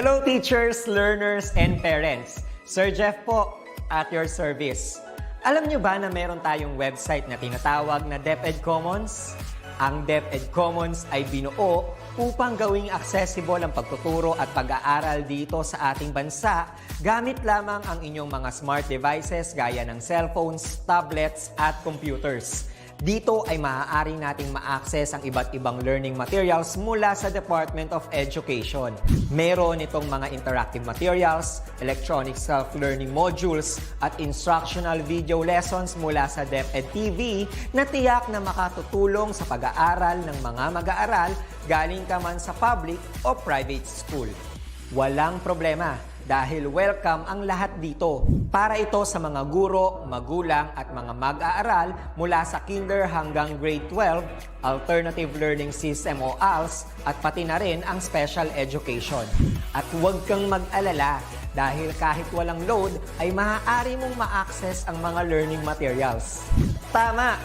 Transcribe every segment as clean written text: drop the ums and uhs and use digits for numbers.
Hello teachers, learners, and parents. Sir Jeff po, at your service. Alam nyo ba na meron tayong website na tinatawag na DepEd Commons? Ang DepEd Commons ay binuo upang gawing accessible ang pagtuturo at pag-aaral dito sa ating bansa gamit lamang ang inyong mga smart devices gaya ng cellphones, tablets, at computers. Dito ay maaari nating ma-access ang iba't ibang learning materials mula sa Department of Education. Meron itong mga interactive materials, electronic self-learning modules, at instructional video lessons mula sa DepEd TV na tiyak na makatutulong sa pag-aaral ng mga mag-aaral galing ka man sa public o private school. Walang problema dahil welcome ang lahat dito. Para ito sa mga guro, magulang at mga mag-aaral mula sa kinder hanggang grade 12, alternative learning system o ALS, at pati na rin ang special education. At huwag kang mag-alala dahil kahit walang load ay maaari mong ma-access ang mga learning materials. Tama!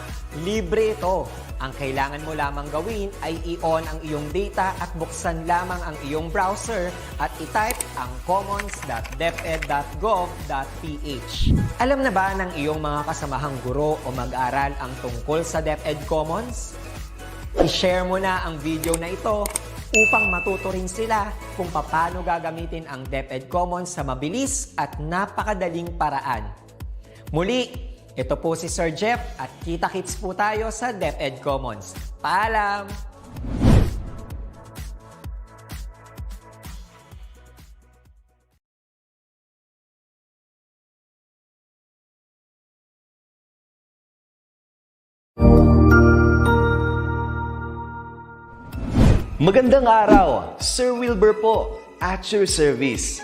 Libre ito. Ang kailangan mo lamang gawin ay i-on ang iyong data at buksan lamang ang iyong browser at i-type ang commons.deped.gov.ph. Alam na ba ng iyong mga kasamahang guro o mag-aral ang tungkol sa DepEd Commons? I-share mo na ang video na ito upang matuto rin sila kung paano gagamitin ang DepEd Commons sa mabilis at napakadaling paraan. Muli, ito po si Sir Jeff at kita-kits po tayo sa DepEd Commons. Paalam! Magandang araw, Sir Wilbur po, at your service.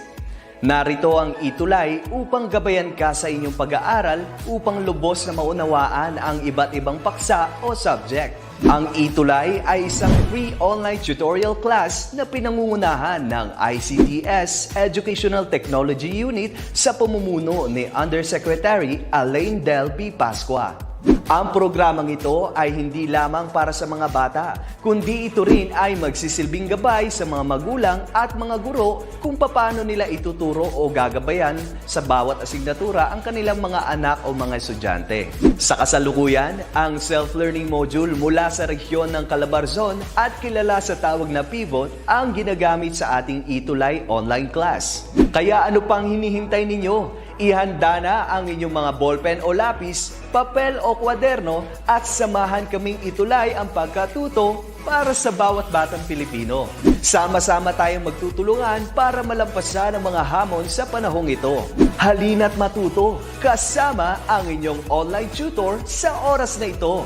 Narito ang ETUlay upang gabayan ka sa inyong pag-aaral upang lubos na maunawaan ang iba't ibang paksa o subject. Ang ETUlay ay isang free online tutorial class na pinangungunahan ng ICT's Educational Technology Unit sa pamumuno ni Undersecretary Elaine Del B. Pascua. Ang programang ito ay hindi lamang para sa mga bata, kundi ito rin ay magsisilbing gabay sa mga magulang at mga guro kung paano nila ituturo o gagabayan sa bawat asignatura ang kanilang mga anak o mga estudyante. Sa kasalukuyan, ang self-learning module mula sa rehiyon ng Calabarzon at kilala sa tawag na Pivot ang ginagamit sa ating ETUlay online class. Kaya ano pang hinihintay ninyo? Ihanda na ang inyong mga ballpen o lapis, papel o kwaderno at samahan kaming itulay ang pagkatuto para sa bawat batang Pilipino. Sama-sama tayong magtutulungan para malampasan ang mga hamon sa panahong ito. Halina't matuto kasama ang inyong online tutor sa oras na ito.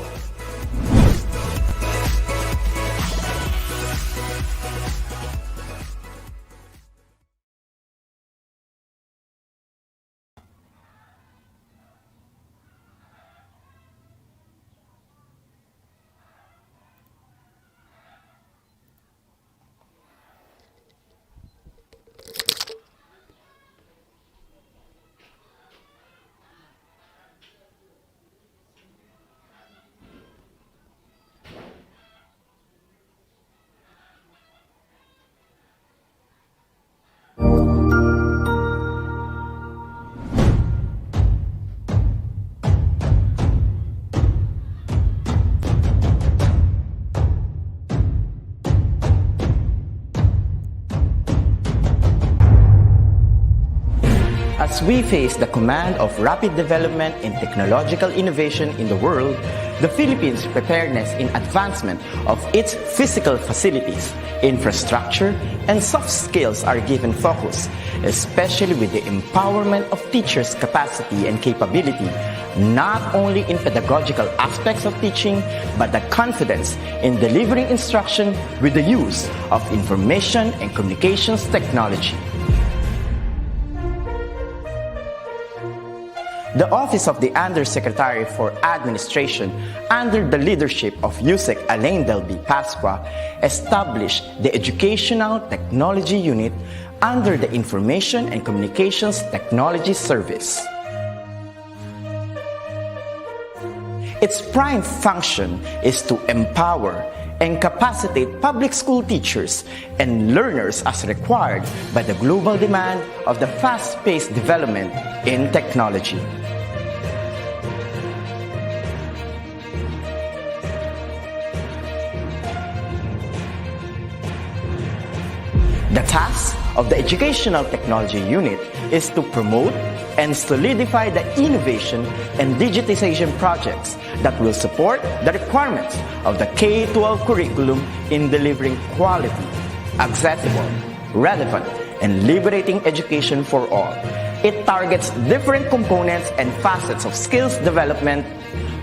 As we face the command of rapid development in technological innovation in the world, the Philippines' preparedness in advancement of its physical facilities, infrastructure, and soft skills are given focus, especially with the empowerment of teachers' capacity and capability, not only in pedagogical aspects of teaching, but the confidence in delivering instruction with the use of information and communications technology. The Office of the Undersecretary for Administration, under the leadership of USEC Elaine Del B. Pascua, established the Educational Technology Unit under the Information and Communications Technology Service. Its prime function is to empower, and capacitate public school teachers and learners as required by the global demand of the fast-paced development in technology. The task of the Educational Technology Unit is to promote and solidify the innovation and digitization projects that will support the requirements of the K-12 curriculum in delivering quality, accessible, relevant, and liberating education for all. It targets different components and facets of skills development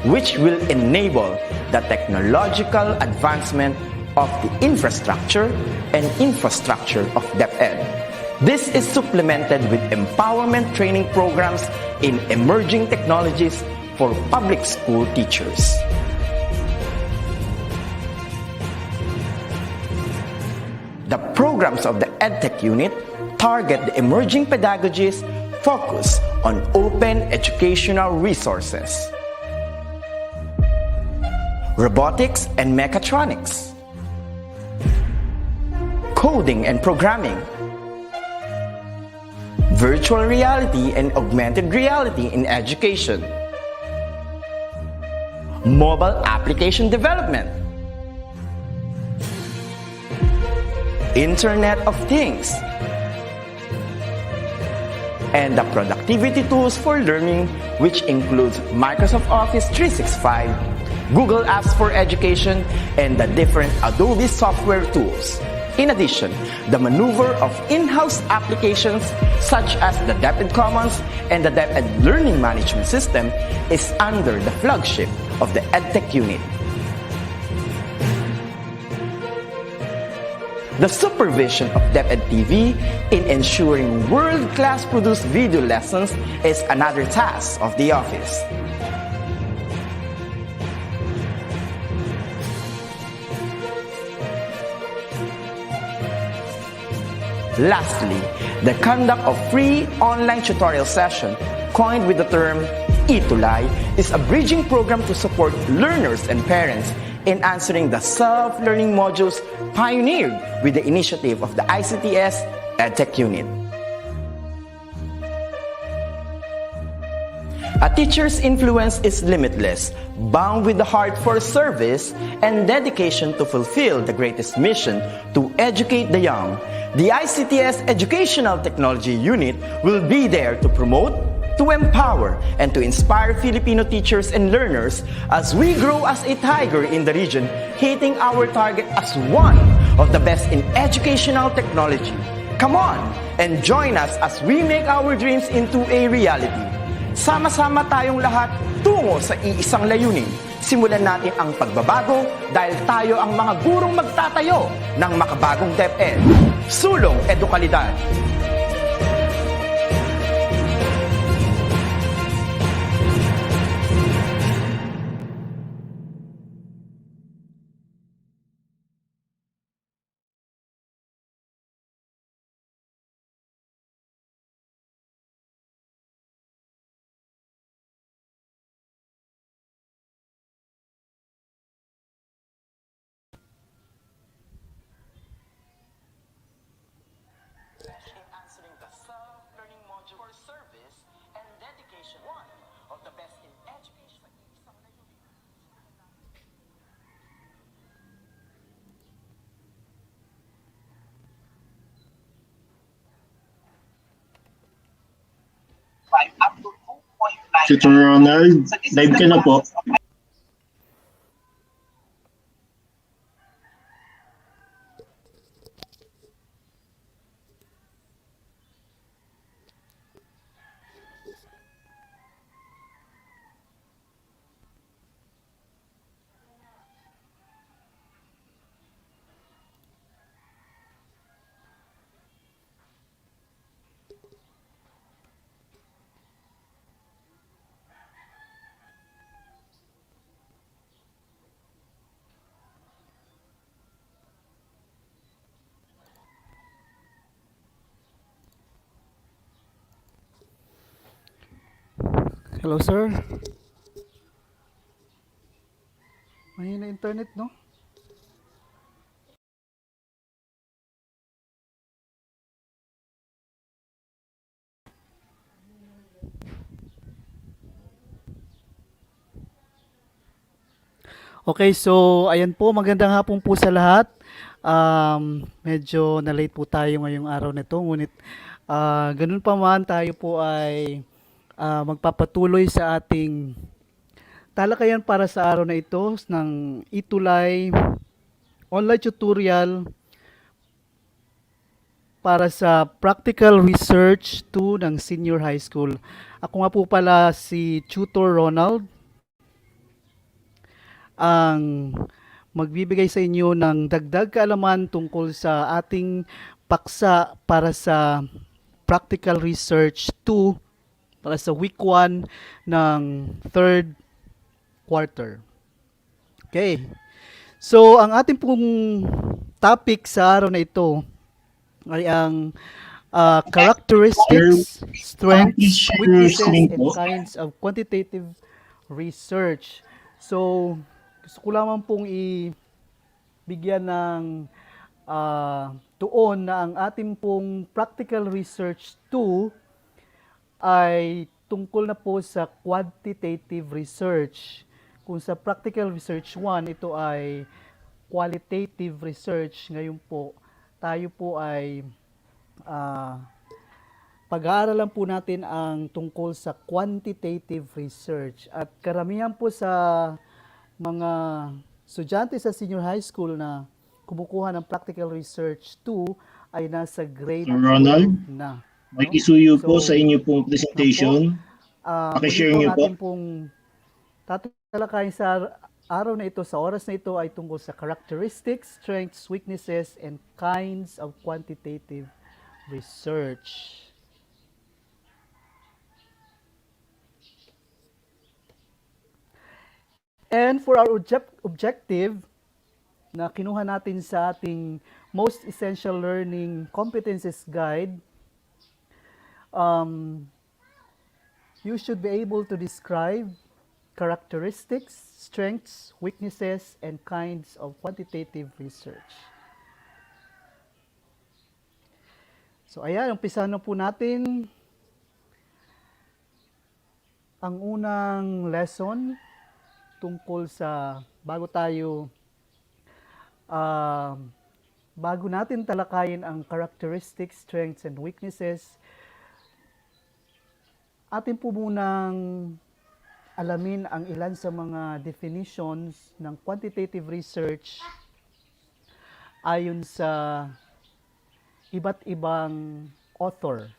which will enable the technological advancement of the infrastructure and infrastructure of DepEd. This is supplemented with empowerment training programs in emerging technologies for public school teachers. The programs of the Edtech unit target the emerging pedagogies focused on open educational resources, robotics and mechatronics, coding and programming, virtual reality and augmented reality in education, mobile application development, Internet of Things, and the productivity tools for learning, which includes Microsoft Office 365, Google Apps for Education, and the different Adobe software tools. In addition, the maneuver of in-house applications such as the DepEd Commons and the DepEd Learning Management System is under the flagship of the Edtech unit. The supervision of DepEd TV in ensuring world-class produced video lessons is another task of the office. Lastly, the conduct of free online tutorial session, coined with the term ETUlay, is a bridging program to support learners and parents in answering the self-learning modules pioneered with the initiative of the ICTS Edtech unit. A teacher's influence is limitless, bound with the heart for service and dedication to fulfill the greatest mission to educate the young. The ICTS Educational Technology Unit will be there to promote, to empower, and to inspire Filipino teachers and learners as we grow as a tiger in the region, hitting our target as one of the best in educational technology. Come on and join us as we make our dreams into a reality. Sama-sama tayong lahat tungo sa iisang layunin. Simulan natin ang pagbabago dahil tayo ang mga gurong magtatayo ng makabagong DepEd. Sulong Edukalidad. Answering the self-learning module for service and dedication, one of the best in education. Future Ronald, live ka na po. Hello, sir. Mahina internet, no? Okay, so ayan po, magandang hapon po sa lahat. Medyo na-late po tayo ngayong araw na ito, ngunit ganun pa man tayo po ay magpapatuloy sa ating talakayan para sa araw na ito ng ETUlay online tutorial para sa practical research 2 ng senior high school. Ako nga po pala si Tutor Ronald, ang magbibigay sa inyo ng dagdag kaalaman tungkol sa ating paksa para sa practical research 2 para sa week 1 ng third quarter. Okay. So, ang ating pong topic sa araw na ito ay ang characteristics, strengths, weaknesses, and kinds of quantitative research. So, gusto ko lamang pong ibigyan ng tuon na ang ating pong practical research 2 ay tungkol na po sa quantitative research. Kung sa practical research 1, ito ay qualitative research. Ngayon po, tayo po ay pag-aaralan po natin ang tungkol sa quantitative research. At karamihan po sa mga estudyante sa senior high school na kumukuha ng practical research 2 ay nasa grade Sir Ronald, 12 na. may isuyo po So, sa inyo pong presentation. Pakishare muli po niyo ang po. ating pong tatalakayin sa araw na ito, sa oras na ito ay tungkol sa characteristics, strengths, weaknesses, and kinds of quantitative research. And for our objective na kinuha natin sa ating most essential learning competencies guide, you should be able to describe characteristics, strengths, weaknesses, and kinds of quantitative research. So ayan, umpisa na po natin ang unang lesson tungkol sa bago natin talakayin ang characteristics, strengths, and weaknesses, atin po munang alamin ang ilan sa mga definitions ng quantitative research ayon sa iba't ibang author.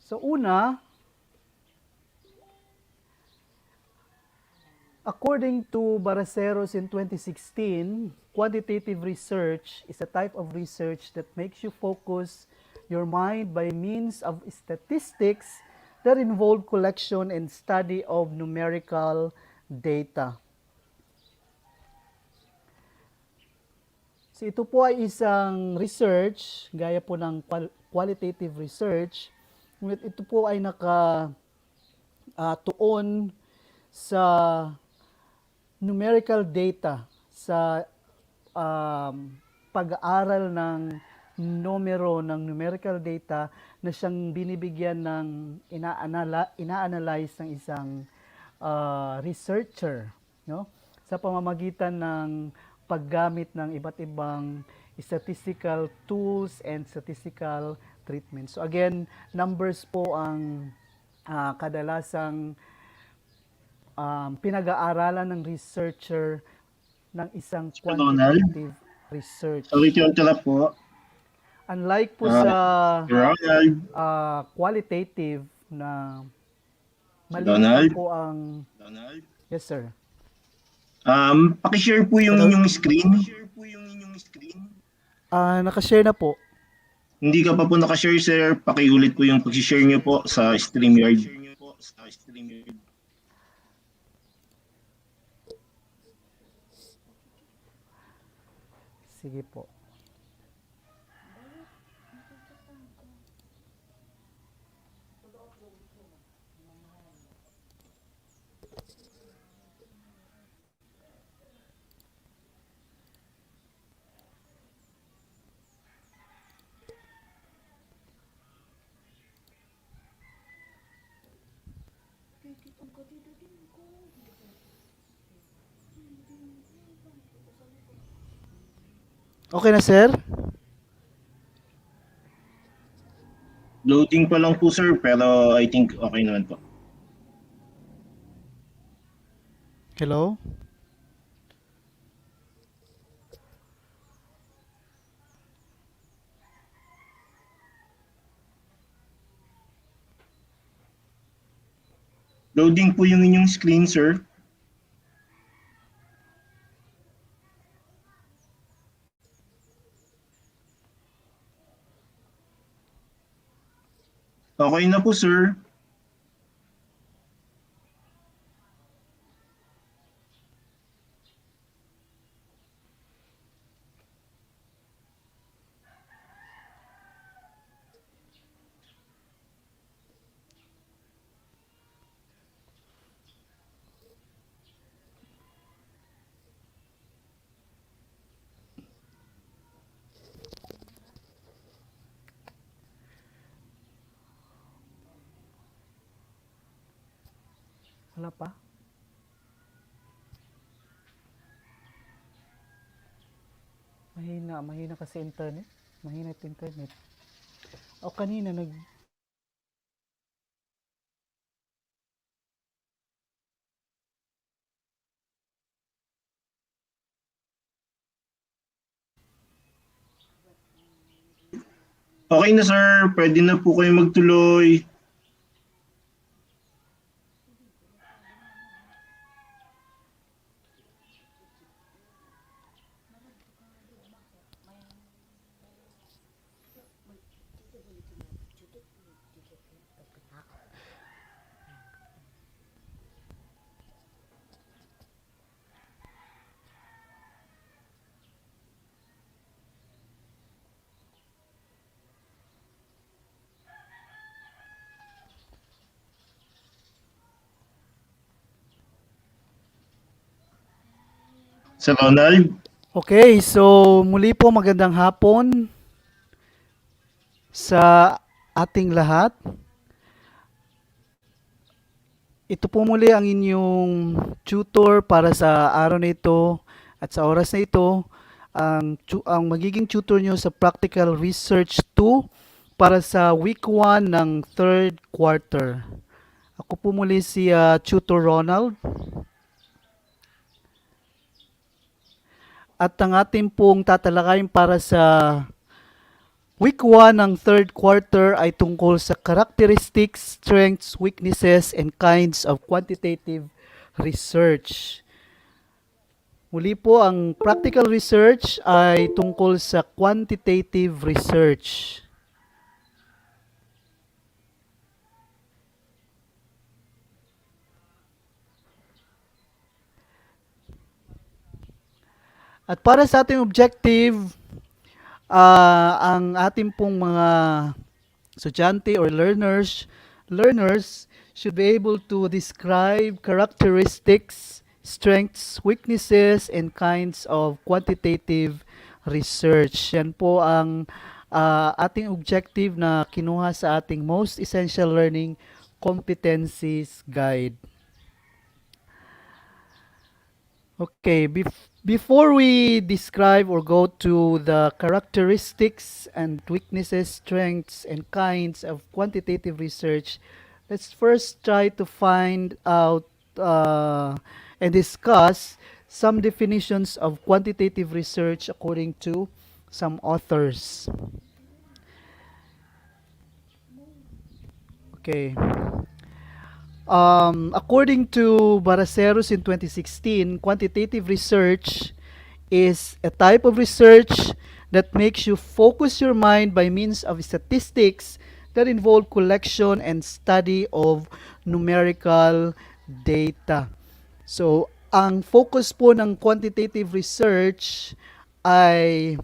So una, according to Baraceros in 2016, quantitative research is a type of research that makes you focus your mind by means of statistics that involve collection and study of numerical data. So ito po ay isang research, gaya po ng qualitative research, ngunit ito po ay tuon sa numerical data, sa pag-aaral ng numero, ng numerical data na siyang binibigyan ng ina-analyze ng isang researcher, no? Sa pamamagitan ng paggamit ng iba't ibang statistical tools and statistical treatment. So again, numbers po ang kadalasang pinag-aaralan ng researcher ng isang quantitative research. Sorry to interrupt po. Unlike po sa Ronald, qualitative na maliit po ang... Yes, sir. pakishare po yung inyong screen. Nakashare na po. Hindi ka pa po nakashare, sir. Pakiulit po yung pag-share niyo po sa StreamYard. Sige po. Okay na, sir? Loading pa lang po sir, pero I think okay naman po. Hello? Loading po yung inyong screen sir. Okay na po sir. Wala pa? Mahina kasi internet. Mahina yung internet. O kanina Okay na sir, pwede na po kayo magtuloy. Sir Ronald, Okay, so muli po magandang hapon sa ating lahat. Ito po muli ang inyong tutor para sa araw na ito at sa oras na ito. Ang magiging tutor nyo sa Practical Research 2 para sa Week 1 ng 3rd quarter. Ako po muli si Tutor Ronald. At ang ating pong tatalakayin para sa Week 1 ng 3rd quarter ay tungkol sa characteristics, strengths, weaknesses, and kinds of quantitative research. Muli po, ang practical research ay tungkol sa quantitative research. At para sa ating objective, ang ating pong mga estudyante or learners should be able to describe characteristics, strengths, weaknesses, and kinds of quantitative research. Yan po ang ating objective na kinuha sa ating Most Essential Learning Competencies Guide. Okay, before we describe or go to the characteristics and weaknesses, strengths, and kinds of quantitative research, let's first try to find out and discuss some definitions of quantitative research according to some authors. Okay. According to Baraceros in 2016, quantitative research is a type of research that makes you focus your mind by means of statistics that involve collection and study of numerical data. So, ang focus po ng quantitative research ay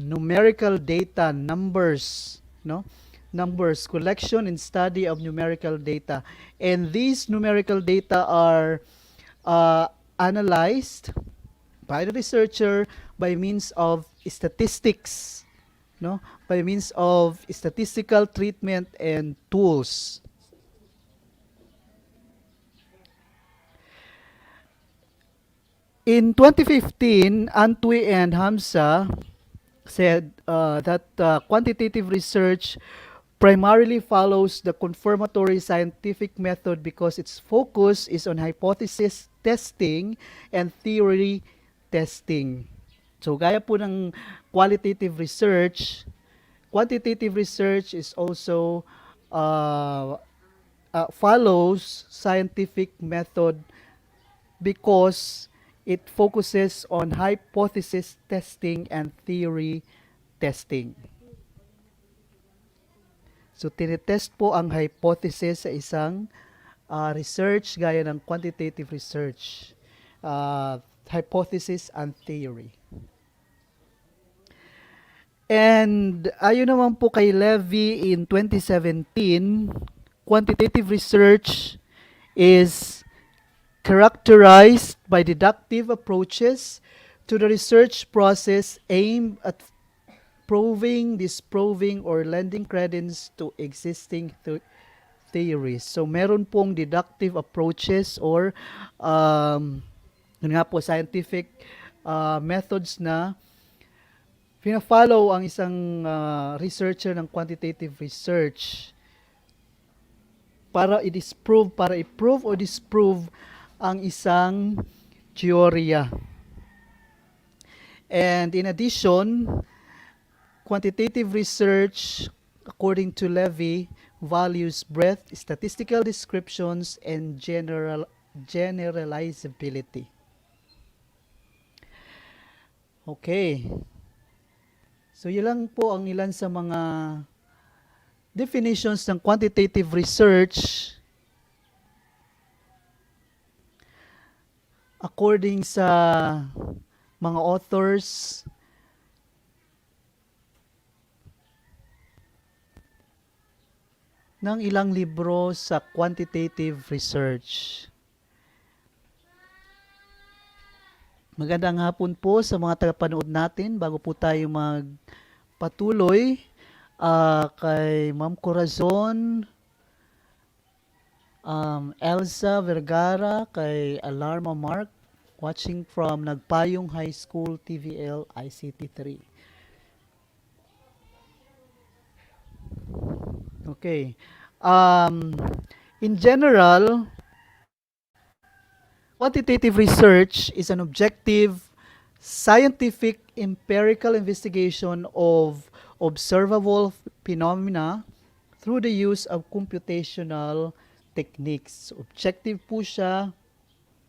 numerical data, numbers, no? Numbers, collection and study of numerical data. And these numerical data are analyzed by the researcher by means of statistics, no? By means of statistical treatment and tools. In 2015, Antwi and Hamza said that quantitative research primarily follows the confirmatory scientific method because its focus is on hypothesis testing and theory testing. So gaya po ng quantitative research is also follows scientific method because it focuses on hypothesis testing and theory testing. So, tinetest po ang hypothesis sa isang research gaya ng quantitative research, hypothesis and theory. And ayon naman po kay Levy in 2017, quantitative research is characterized by deductive approaches to the research process aimed at proving, disproving, or lending credence to existing theories. So, meron pong deductive approaches or yun nga po, scientific methods na pina-follow ang isang researcher ng quantitative research para i-prove o disprove ang isang teorya. And in addition, quantitative research, according to Levy, values breadth, statistical descriptions, and generalizability. Okay. So, yun lang po ang ilan sa mga definitions ng quantitative research according sa mga authors ng ilang libro sa quantitative research. Magandang hapon po sa mga tagapanood natin. Bago po tayo magpatuloy, kay Ma'am Corazon, Elsa Vergara, kay Alarma Mark, watching from Nagpayong High School, TVL, ICT 3. Okay. In general, quantitative research is an objective, scientific, empirical investigation of observable phenomena through the use of computational techniques. Objective po siya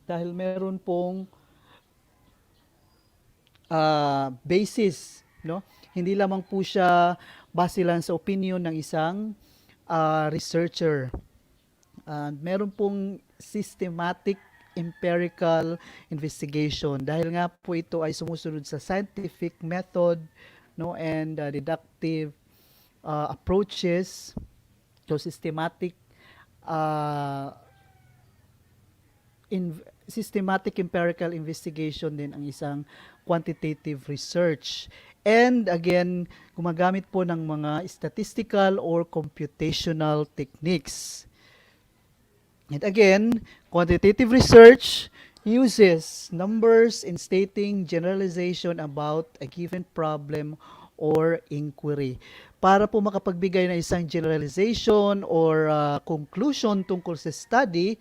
dahil meron pong basis, no? Hindi lamang po siya base lang sa opinion ng isang researcher. Meron pong systematic empirical investigation dahil nga po ito ay sumusunod sa scientific method, no, and deductive approaches. So systematic empirical investigation din ang isang quantitative research. And again, gumagamit po ng mga statistical or computational techniques. And again, quantitative research uses numbers in stating generalization about a given problem or inquiry. Para po makapagbigay ng isang generalization or conclusion tungkol sa study,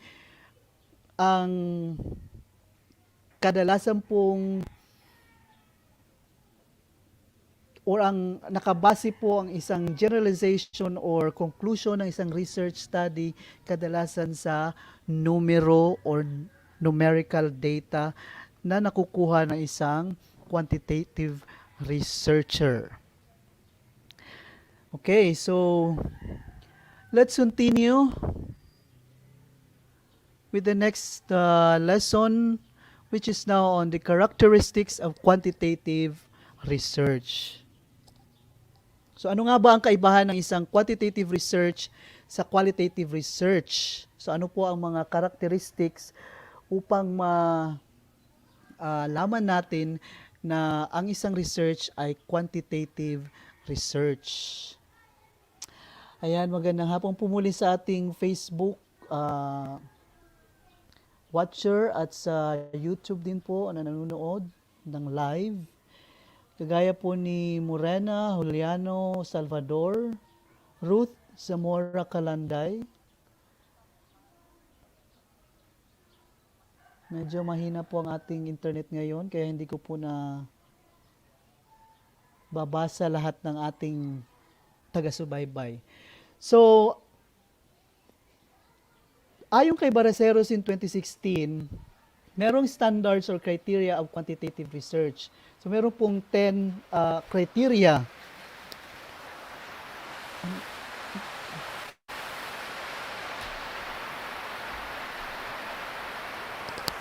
ang kadalasan pong or ang nakabase po ang isang generalization or conclusion ng isang research study kadalasan sa numero or numerical data na nakukuha ng isang quantitative researcher. Okay, so let's continue with the next lesson, which is now on the characteristics of quantitative research. So ano nga ba ang kaibahan ng isang quantitative research sa qualitative research? So ano po ang mga characteristics upang malaman natin na ang isang research ay quantitative research? Ayan, magandang hapon po muli sa ating Facebook watcher at sa YouTube din po na nanonood ng live. Kagaya po ni Morena Juliano Salvador, Ruth Zamora Kalanday. Medyo mahina po ang ating internet ngayon kaya hindi ko po na babasa lahat ng ating taga-subaybay. So, ayon kay Baraceros in 2016, merong standards or criteria of quantitative research. So, meron pong 10 criteria.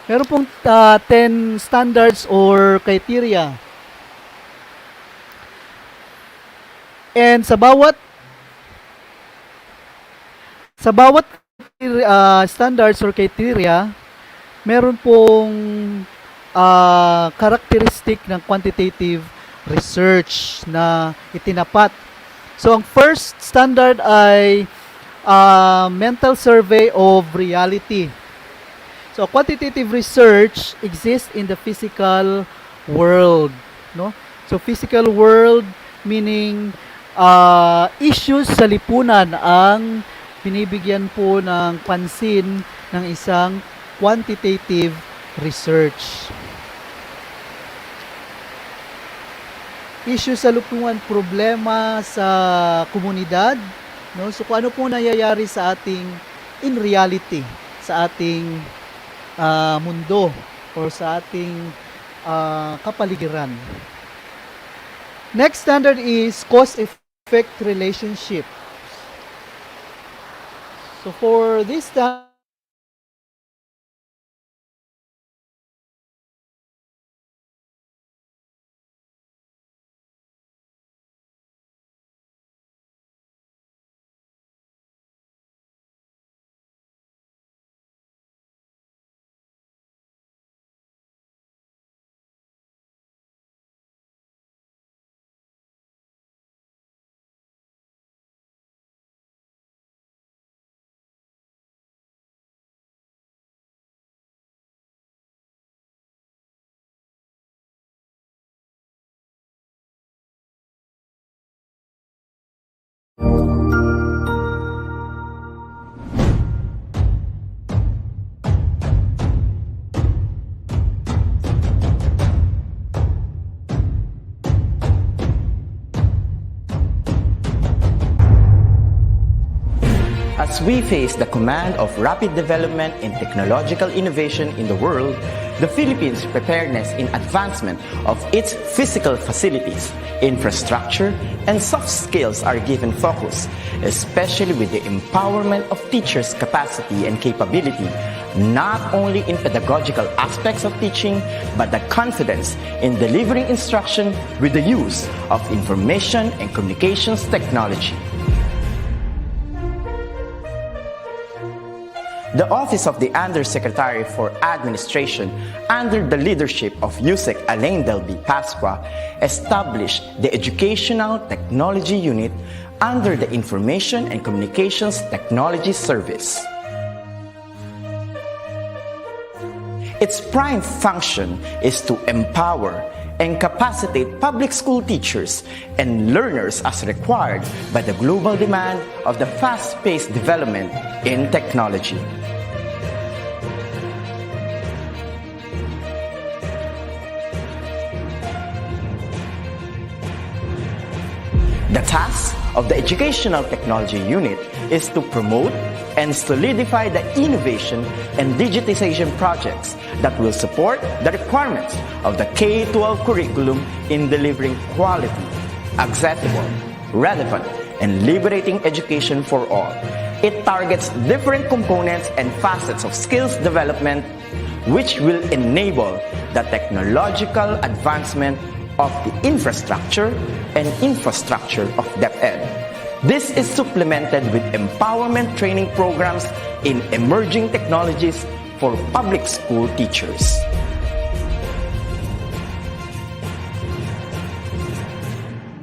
Meron pong 10 standards or criteria. And sa bawat standards or criteria, meron pong characteristic ng quantitative research na itinapat. So, ang first standard ay mental survey of reality. So, quantitative research exists in the physical world, no? So, physical world meaning issues sa lipunan ang binibigyan po ng pansin ng isang quantitative research. Issues sa lipunan, problema sa komunidad, no? So, kung ano po nangyayari sa ating in reality, sa ating mundo or sa ating kapaligiran. Next standard is cause-effect relationship. So for this standard, As we face the command of rapid development in technological innovation in the world, the Philippines' preparedness in advancement of its physical facilities, infrastructure, and soft skills are given focus, especially with the empowerment of teachers' capacity and capability, not only in pedagogical aspects of teaching, but the confidence in delivering instruction with the use of information and communications technology. The Office of the Undersecretary for Administration, under the leadership of USEC Alain Delby Pasqua, established the Educational Technology Unit under the Information and Communications Technology Service. Its prime function is to empower and capacitate public school teachers and learners as required by the global demand of the fast-paced development in technology. The task of the Educational Technology Unit is to promote and solidify the innovation and digitization projects that will support the requirements of the K-12 curriculum in delivering quality, accessible, relevant, and liberating education for all. It targets different components and facets of skills development which will enable the technological advancement of the infrastructure of DepEd. This is supplemented with empowerment training programs in emerging technologies for public school teachers.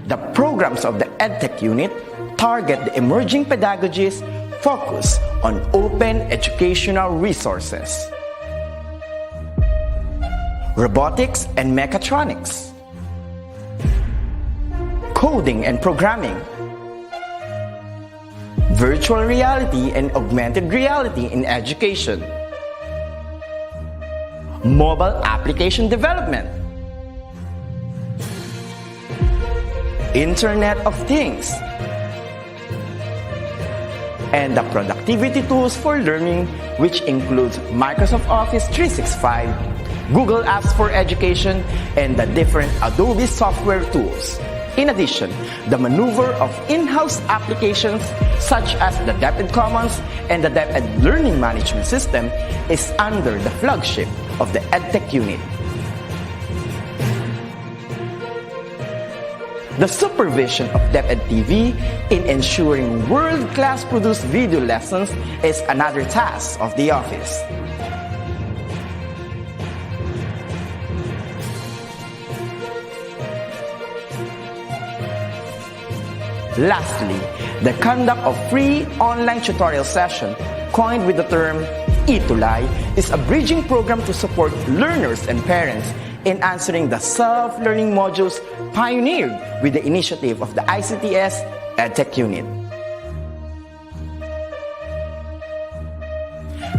The programs of the Edtech unit target the emerging pedagogies focused on open educational resources. robotics and mechatronics, coding and programming, virtual reality and augmented reality in education, mobile application development, Internet of Things, and the productivity tools for learning, which includes Microsoft Office 365, Google Apps for Education, and the different Adobe software tools. In addition, the maneuver of in-house applications such as the DepEd Commons and the DepEd Learning Management System is under the flagship of the Edtech unit. The supervision of DepEd TV in ensuring world-class produced video lessons is another task of the office. Lastly, the conduct of free online tutorial session, coined with the term ETUlay, is a bridging program to support learners and parents in answering the self-learning modules pioneered with the initiative of the ICTS Edtech unit.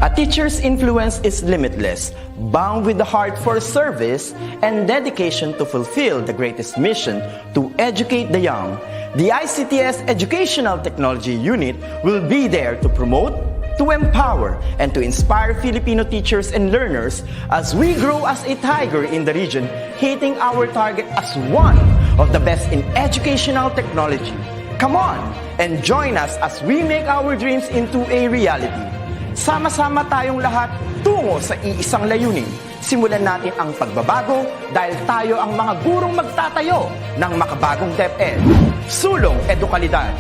A teacher's influence is limitless, bound with the heart for service and dedication to fulfill the greatest mission to educate the young. The ICTS Educational Technology Unit will be there to promote, to empower, and to inspire Filipino teachers and learners as we grow as a tiger in the region, hitting our target as one of the best in educational technology. Come on and join us as we make our dreams into a reality. Sama-sama tayong lahat tungo sa iisang layunin. Simulan natin ang pagbabago dahil tayo ang mga gurong magtatayo ng makabagong DepEd. Sulong Edukalidad.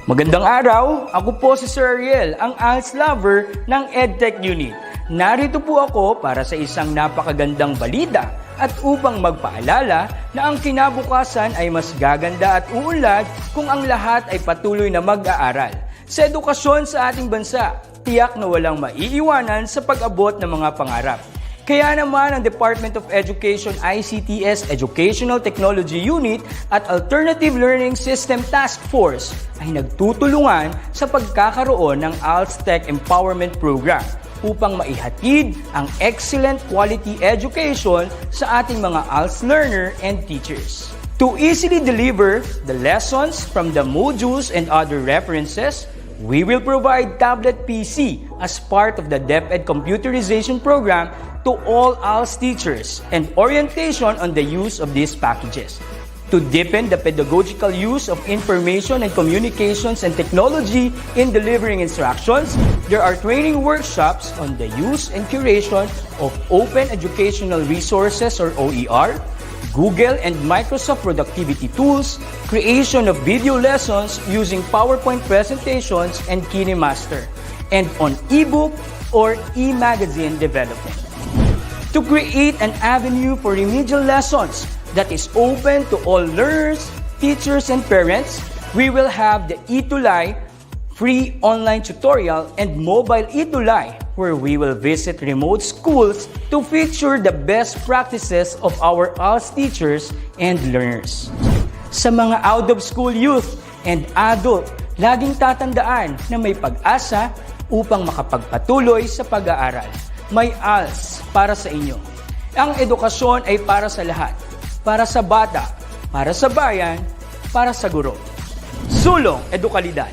Magandang araw, ako po si Sir Ariel, ang ALS lover ng Edtech Unit. Narito po ako para sa isang napakagandang balita at upang magpaalala na ang kinabukasan ay mas gaganda at uunlad kung ang lahat ay patuloy na mag-aaral. Sa edukasyon sa ating bansa, tiyak na walang maiiwanan sa pag-abot ng mga pangarap. Kaya naman ang Department of Education ICTS Educational Technology Unit at Alternative Learning System Task Force ay nagtutulungan sa pagkakaroon ng ALS Tech Empowerment Program upang maihatid ang excellent quality education sa ating mga ALS learner and teachers. To easily deliver the lessons from the modules and other references, we will provide tablet PC as part of the DepEd Computerization Program to all ALS teachers and orientation on the use of these packages. To deepen the pedagogical use of information and communications and technology in delivering instructions, there are training workshops on the use and curation of open educational resources or OER, Google and Microsoft productivity tools, creation of video lessons using PowerPoint presentations and KineMaster, and on ebook or e-magazine development. To create an avenue for remedial lessons that is open to all learners, teachers, and parents, we will have the ETUlay free online tutorial and mobile ETUlay, where we will visit remote schools to feature the best practices of our ALS teachers and learners. Sa mga out-of-school youth and adult, laging tatandaan na may pag-asa upang makapagpatuloy sa pag-aaral. May ALS para sa inyo. Ang edukasyon ay para sa lahat. Para sa bata, para sa bayan, para sa guro. Sulong Edukalidad.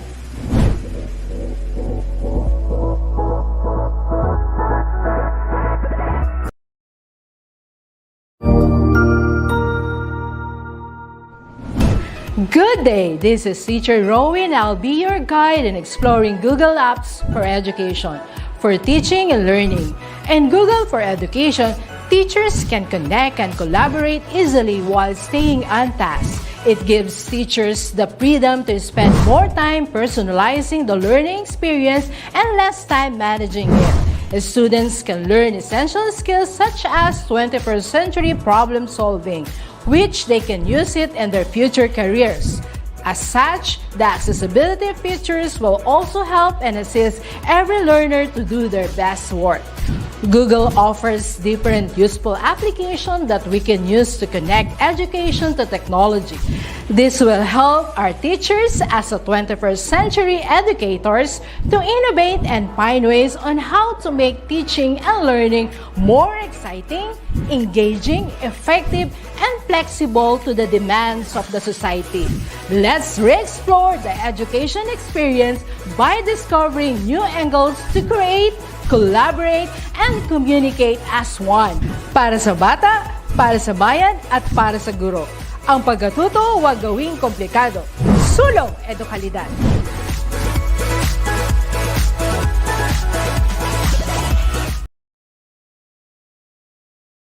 Good day, this is Teacher Rowan. I'll be your guide in exploring Google Apps for Education, for teaching and learning. In Google for Education, teachers can connect and collaborate easily while staying on task. It gives teachers the freedom to spend more time personalizing the learning experience and less time managing it. Students can learn essential skills such as 21st century problem solving, which they can use it in their future careers. As such, the accessibility features will also help and assist every learner to do their best work. Google offers different useful applications that we can use to connect education to technology. This will help our teachers as a 21st century educators to innovate and find ways on how to make teaching and learning more exciting, engaging, effective, and flexible to the demands of the society. Let's re-explore the education experience by discovering new angles to create, collaborate, and communicate as one. Para sa bata, para sa bayan, at para sa guro. Ang pagkatuto, huwag gawing komplikado. Sulong edukalidad.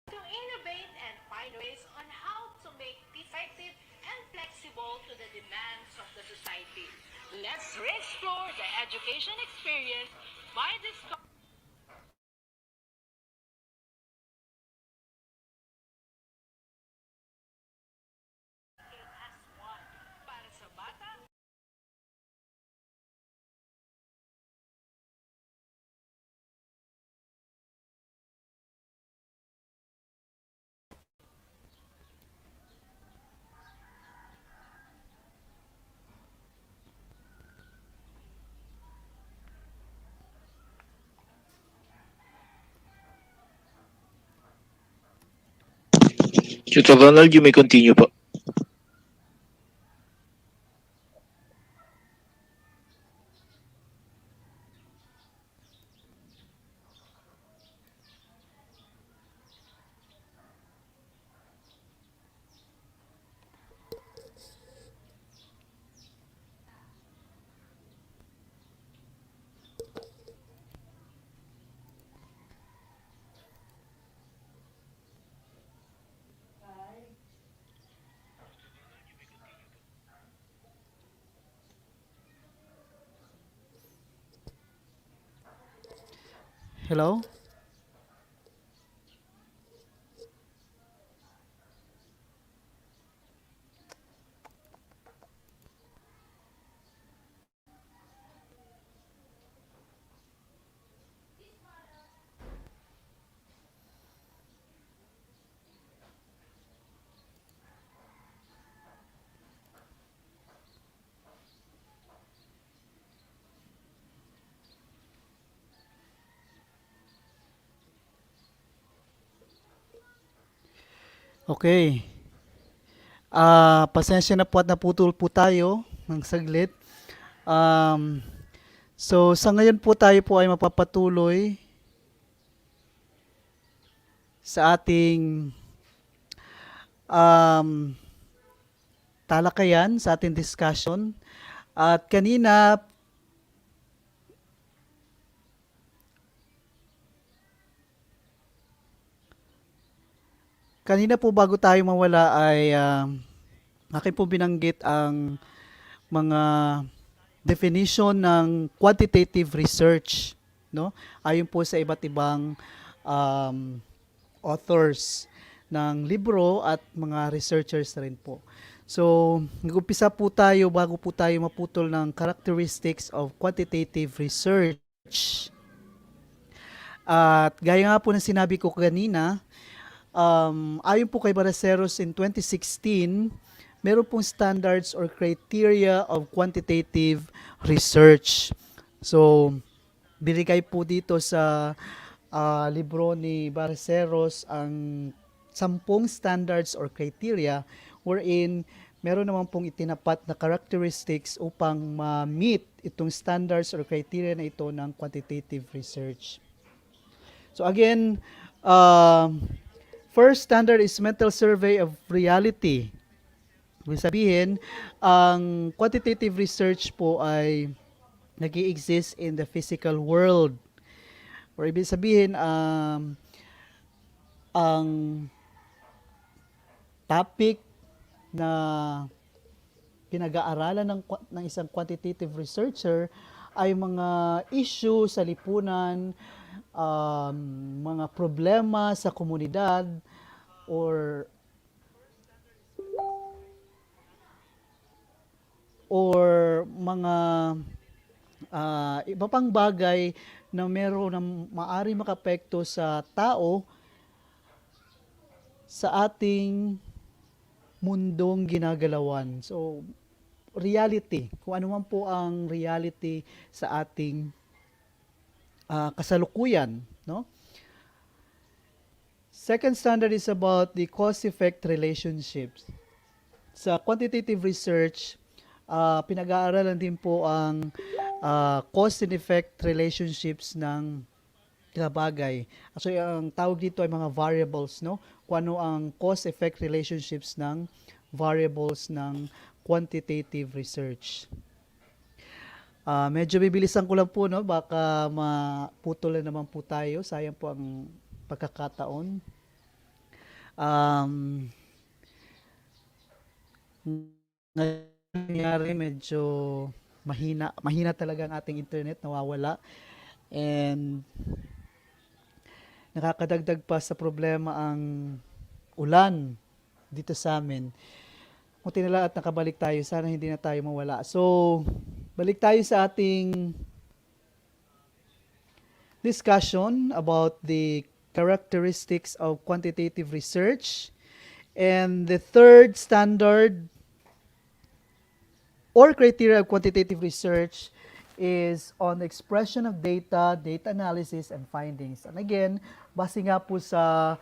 To innovate and find ways on how to make effective and flexible to the demands of the society. Let's re-explore the education experience by discovering as one. Para sa bata, Tutor Ronald, you may continue po. Hello? Okay. Pasensya na po at naputol po tayo ng saglit. So sa ngayon po tayo po ay mapapatuloy sa ating talakayan, sa ating discussion. At kanina po bago tayo mawala ay akin po binanggit ang mga definition ng quantitative research, no? Ayon po sa iba't ibang authors ng libro at mga researchers na rin po. So, nag-umpisa po tayo bago po tayo maputol ng characteristics of quantitative research. At gaya nga po ng sinabi ko kanina, ayon po kay Baraceros in 2016, meron pong standards or criteria of quantitative research. So, binigay po dito sa libro ni Baraceros ang 10 standards or criteria wherein meron naman pong itinapat na characteristics upang ma-meet itong standards or criteria na ito ng quantitative research. So again, first standard is mental survey of reality. Ibig sabihin, ang quantitative research po ay nag-i-exist in the physical world. Or ibig sabihin, ang topic na pinag-aaralan ng isang quantitative researcher ay mga issue sa lipunan um, mga problema sa komunidad or mga iba pang bagay na meron na maari makapekto sa tao sa ating mundong ginagalawan. So, reality, kung ano man po ang reality sa ating kasalukuyan, no? Second standard is about the cause-effect relationships. Sa quantitative research, pinag-aaralan din po ang cause and effect relationships ng bagay. Actually, ang tawag dito ay mga variables, no? Kung ano ang cause-effect relationships ng variables ng quantitative research. Medyo bibilisan ko lang po, no? Baka maputol na naman po tayo. Sayang po ang pagkakataon. Nangyari medyo mahina talaga ang ating internet, nawawala. And nakakadagdag pa sa problema ang ulan dito sa amin. Buti na lang at nakabalik tayo. Sana hindi na tayo mawala. So, balik tayo sa ating discussion about the characteristics of quantitative research. And the third standard or criteria of quantitative research is on the expression of data, data analysis, and findings. And again, base nga po sa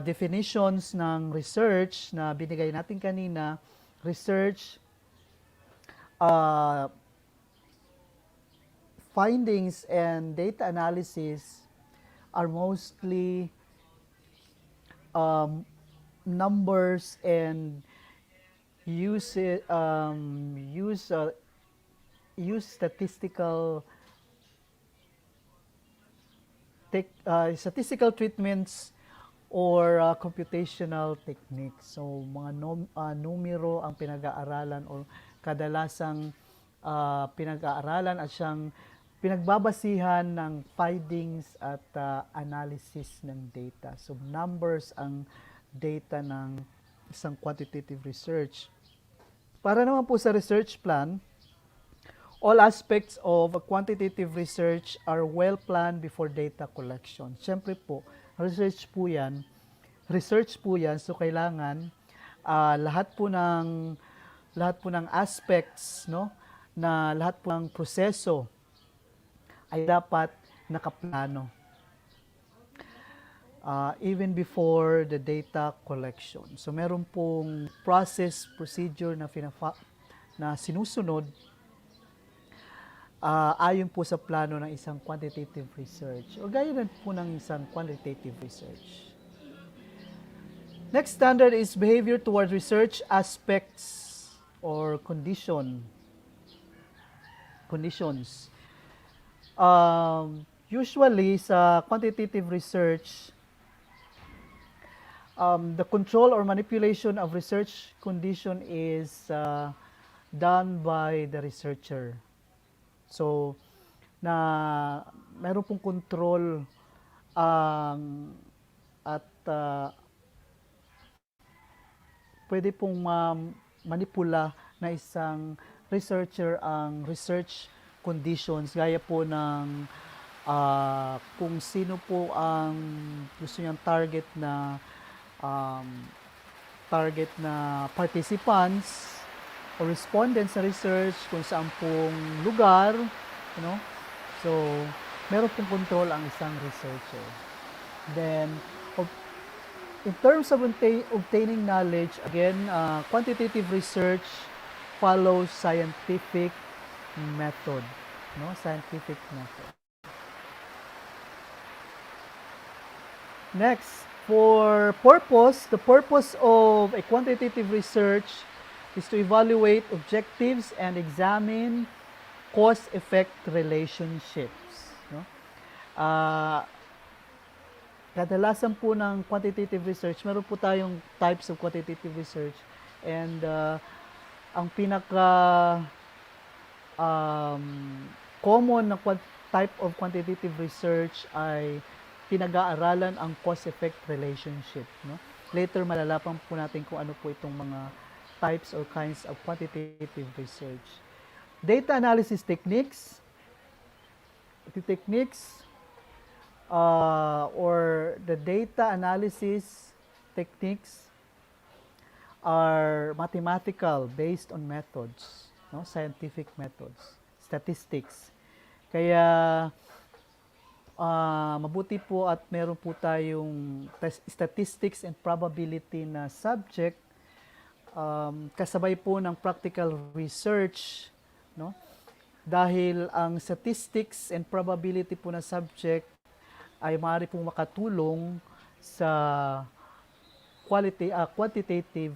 definitions ng research na binigay natin kanina, research, findings, and data analysis are mostly numbers and use statistical treatments or computational techniques. So mga numero ang pinag-aaralan or kadalasang pinag-aaralan at siyang pinagbabasihan ng findings at analysis ng data. So numbers ang data ng isang quantitative research. Para naman po sa research plan, all aspects of a quantitative research are well planned before data collection. Siyempre po, research po yan, so kailangan lahat po ng aspects, no, na lahat po ng proseso ay dapat nakaplano. Even before the data collection. So meron pong procedure na sinusunod ayon po sa plano ng isang quantitative research o gaya rin po ng isang qualitative research. Next standard is behavior toward research aspects or conditions. Usually sa quantitative research, the control or manipulation of research condition is done by the researcher. So, meron pong control at pwede pong manipula na isang researcher ang research conditions gaya po ng kung sino po ang gusto niyang target na participants o respondents sa research, kung saan pong lugar, so meron pong control ang isang researcher. Then, in terms of obtaining knowledge, again, quantitative research follows scientific method, scientific method. Next, for purpose, the purpose of a quantitative research is to evaluate objectives and examine cause-effect relationships. Kadalasan po ng quantitative research, meron po tayong types of quantitative research, and ang pinaka common na type of quantitative research ay pinag-aaralan ang cause-effect relationship. No? Later, malalaman po natin kung ano po itong mga types or kinds of quantitative research. Data analysis techniques, or the data analysis techniques are mathematical based on methods, no? Scientific methods, statistics. Kaya mabuti po at meron po tayong statistics and probability na subject kasabay po ng practical research, no? Dahil ang statistics and probability po na subject ay maaari pong makatulong sa quantitative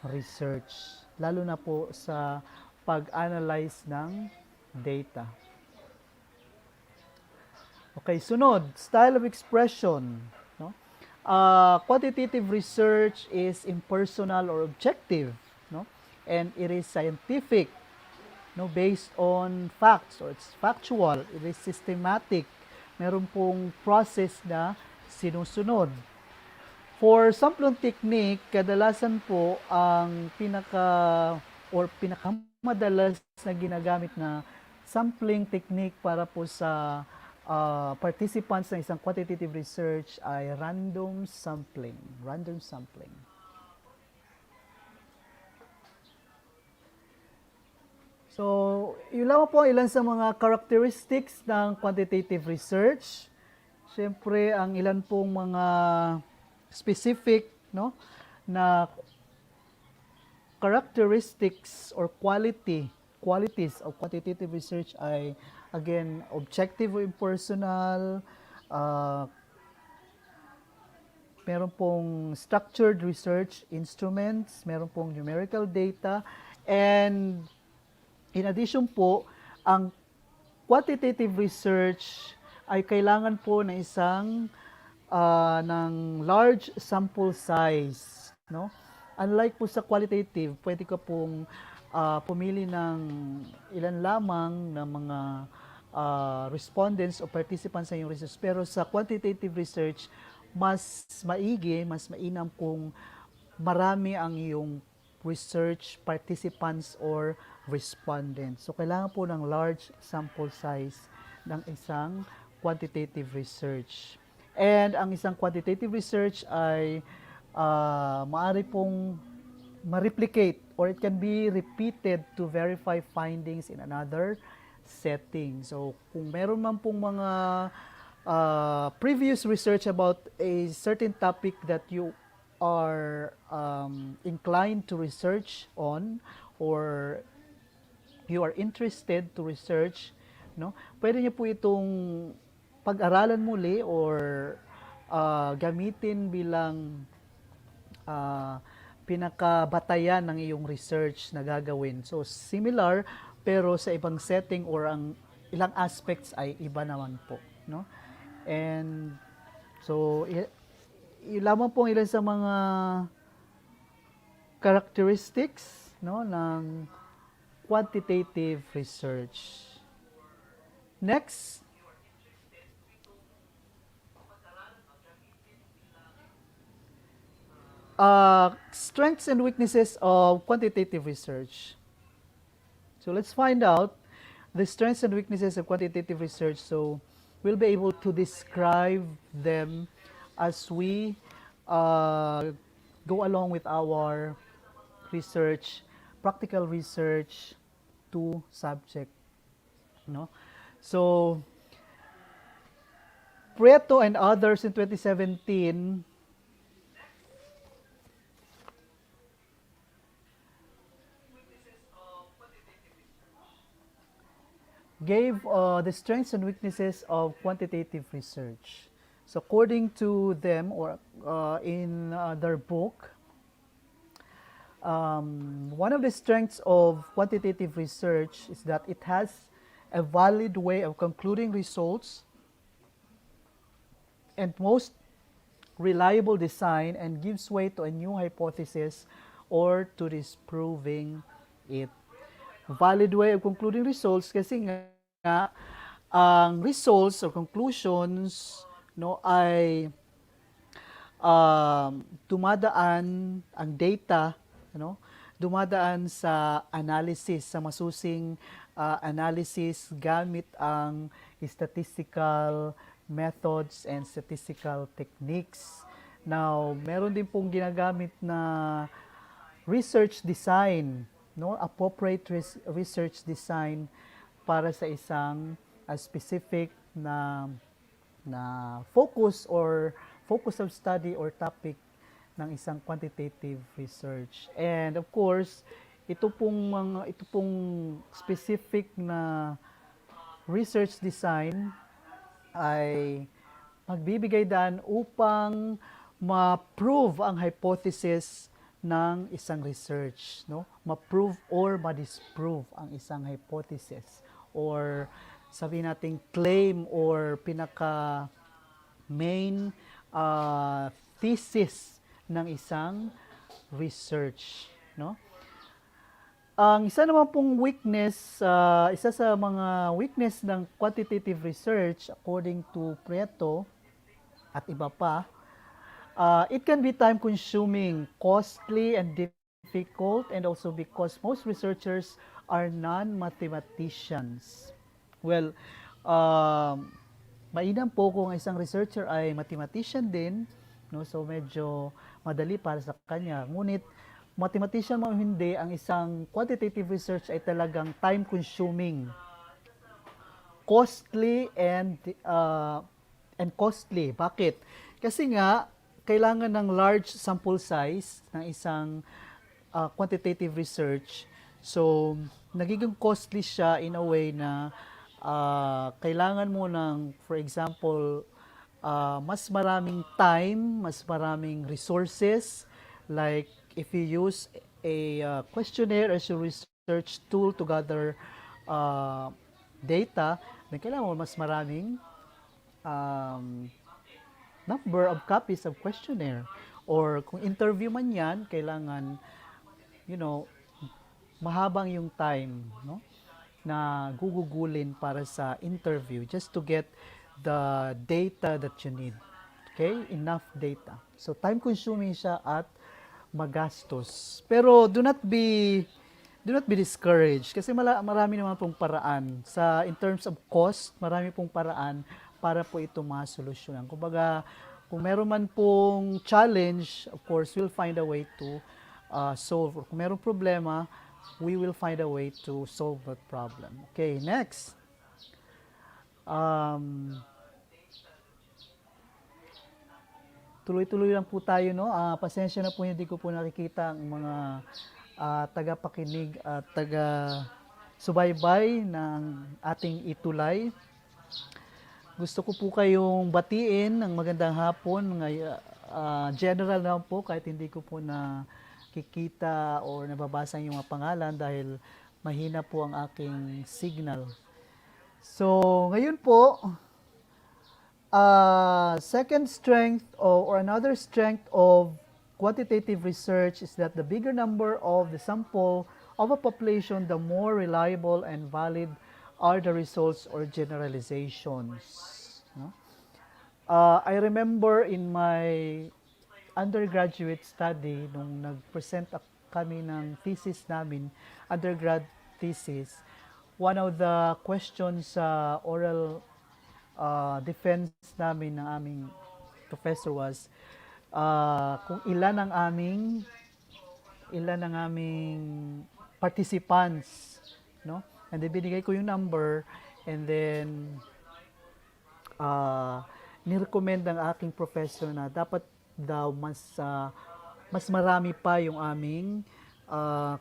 research, lalo na po sa pag-analyze ng data. Okay, sunod, style of expression. No? Quantitative research is impersonal or objective, no? And it is scientific, no, based on facts, or it's factual, it is systematic. Meron pong process na sinusunod. For sampling technique, kadalasan po ang pinakamadalas na ginagamit na sampling technique para po sa participants ng isang quantitative research ay random sampling. Random sampling. So, yun lang po ilan sa mga characteristics ng quantitative research. Siyempre, ang ilan pong mga specific, no, na characteristics or qualities of quantitative research ay, again, objective o impersonal, meron pong structured research instruments, meron pong numerical data, and in addition po, ang quantitative research ay kailangan po ng isang ng large sample size, no? Unlike po sa qualitative, pwede ka pong pumili ng ilan lamang na mga respondents o participants sa iyong research. Pero sa quantitative research, mas maigi, mas mainam kung marami ang iyong research participants or respondents. So, kailangan po ng large sample size ng isang quantitative research. And ang isang quantitative research ay maaari pong ma-replicate or it can be repeated to verify findings in another setting. So, kung meron man pong mga previous research about a certain topic that you are inclined to research on or you are interested to research, no? Pwede niyo po itong pag-aralan muli or gamitin bilang pinakabatayan ng iyong research na gagawin. So, similar pero sa ibang setting or ang ilang aspects ay iba naman po, no? And so, lamang pong ilan sa mga characteristics, no, ng quantitative research. Next, strengths and weaknesses of quantitative research. So let's find out the strengths and weaknesses of quantitative research. So we'll be able to describe them as we go along with our research, practical research to subject. No? So Prieto and others in 2017 gave the strengths and weaknesses of quantitative research. So according to them, or in their book, one of the strengths of quantitative research is that it has a valid way of concluding results and most reliable design and gives way to a new hypothesis or to disproving it. Valid way of concluding results kasi nga ang results or conclusions no ay dumadaan ang data ano dumadaan sa analysis sa masusing analysis gamit ang statistical methods and statistical techniques. Now, meron din pong ginagamit na research design, no? Appropriate research design para sa isang specific na focus or focus of study or topic ng isang quantitative research. And of course, ito pong specific na research design ay magbibigay daan upang ma-prove ang hypothesis ng isang research, no? Ma-prove or ma-disprove ang isang hypothesis or sabihin nating claim or pinaka main thesis ng isang research, no? Ang isa naman pong weakness, isa sa mga weakness ng quantitative research according to Prieto at iba pa, it can be time-consuming, costly, and difficult, and also because most researchers are non-mathematicians. Well, mainam po kung isang researcher ay mathematician din, no? So medyo madali para sa kanya. Ngunit mathematician mo hindi, ang isang quantitative research ay talagang time-consuming, costly, and costly. Bakit? Kasi nga, kailangan ng large sample size ng isang quantitative research. So, nagiging costly siya in a way na kailangan mo ng, for example, mas maraming time, mas maraming resources, like if you use a questionnaire as your research tool to gather data, then kailangan mo mas maraming number of copies of questionnaire. Or kung interview man yan, kailangan, mahabang yung time, no? Na gugugulin para sa interview just to get the data that you need. Okay? Enough data. So, time-consuming siya at magastos. Pero do not be discouraged kasi marami naman pong paraan sa in terms of cost, marami pong paraan para po ito masolusyonan. Kumbaga, kung meron man pong challenge, of course, we'll find a way to solve. Kung meron problema, we will find a way to solve that problem. Okay, next. Tuloy-tuloy lang po tayo, no? Pasensya na po, hindi ko po nakikita ang mga tagapakinig at taga-subaybay ng ating ETUlay. Gusto ko po kayong batiin ng magandang hapon. General na po, kahit hindi ko po nakikita o nababasa yung mga pangalan dahil mahina po ang aking signal. So, ngayon po, second strength or another strength of quantitative research is that the bigger number of the sample of a population, the more reliable and valid are the results or generalizations. No? I remember in my undergraduate study, nung nag-present kami ng thesis namin, undergrad thesis, one of the questions sa oral defense namin ng aming professor was kung ilan ang aming participants, no? And then binigay ko yung number, and then nirecommend ng aking professor na dapat daw mas marami pa yung aming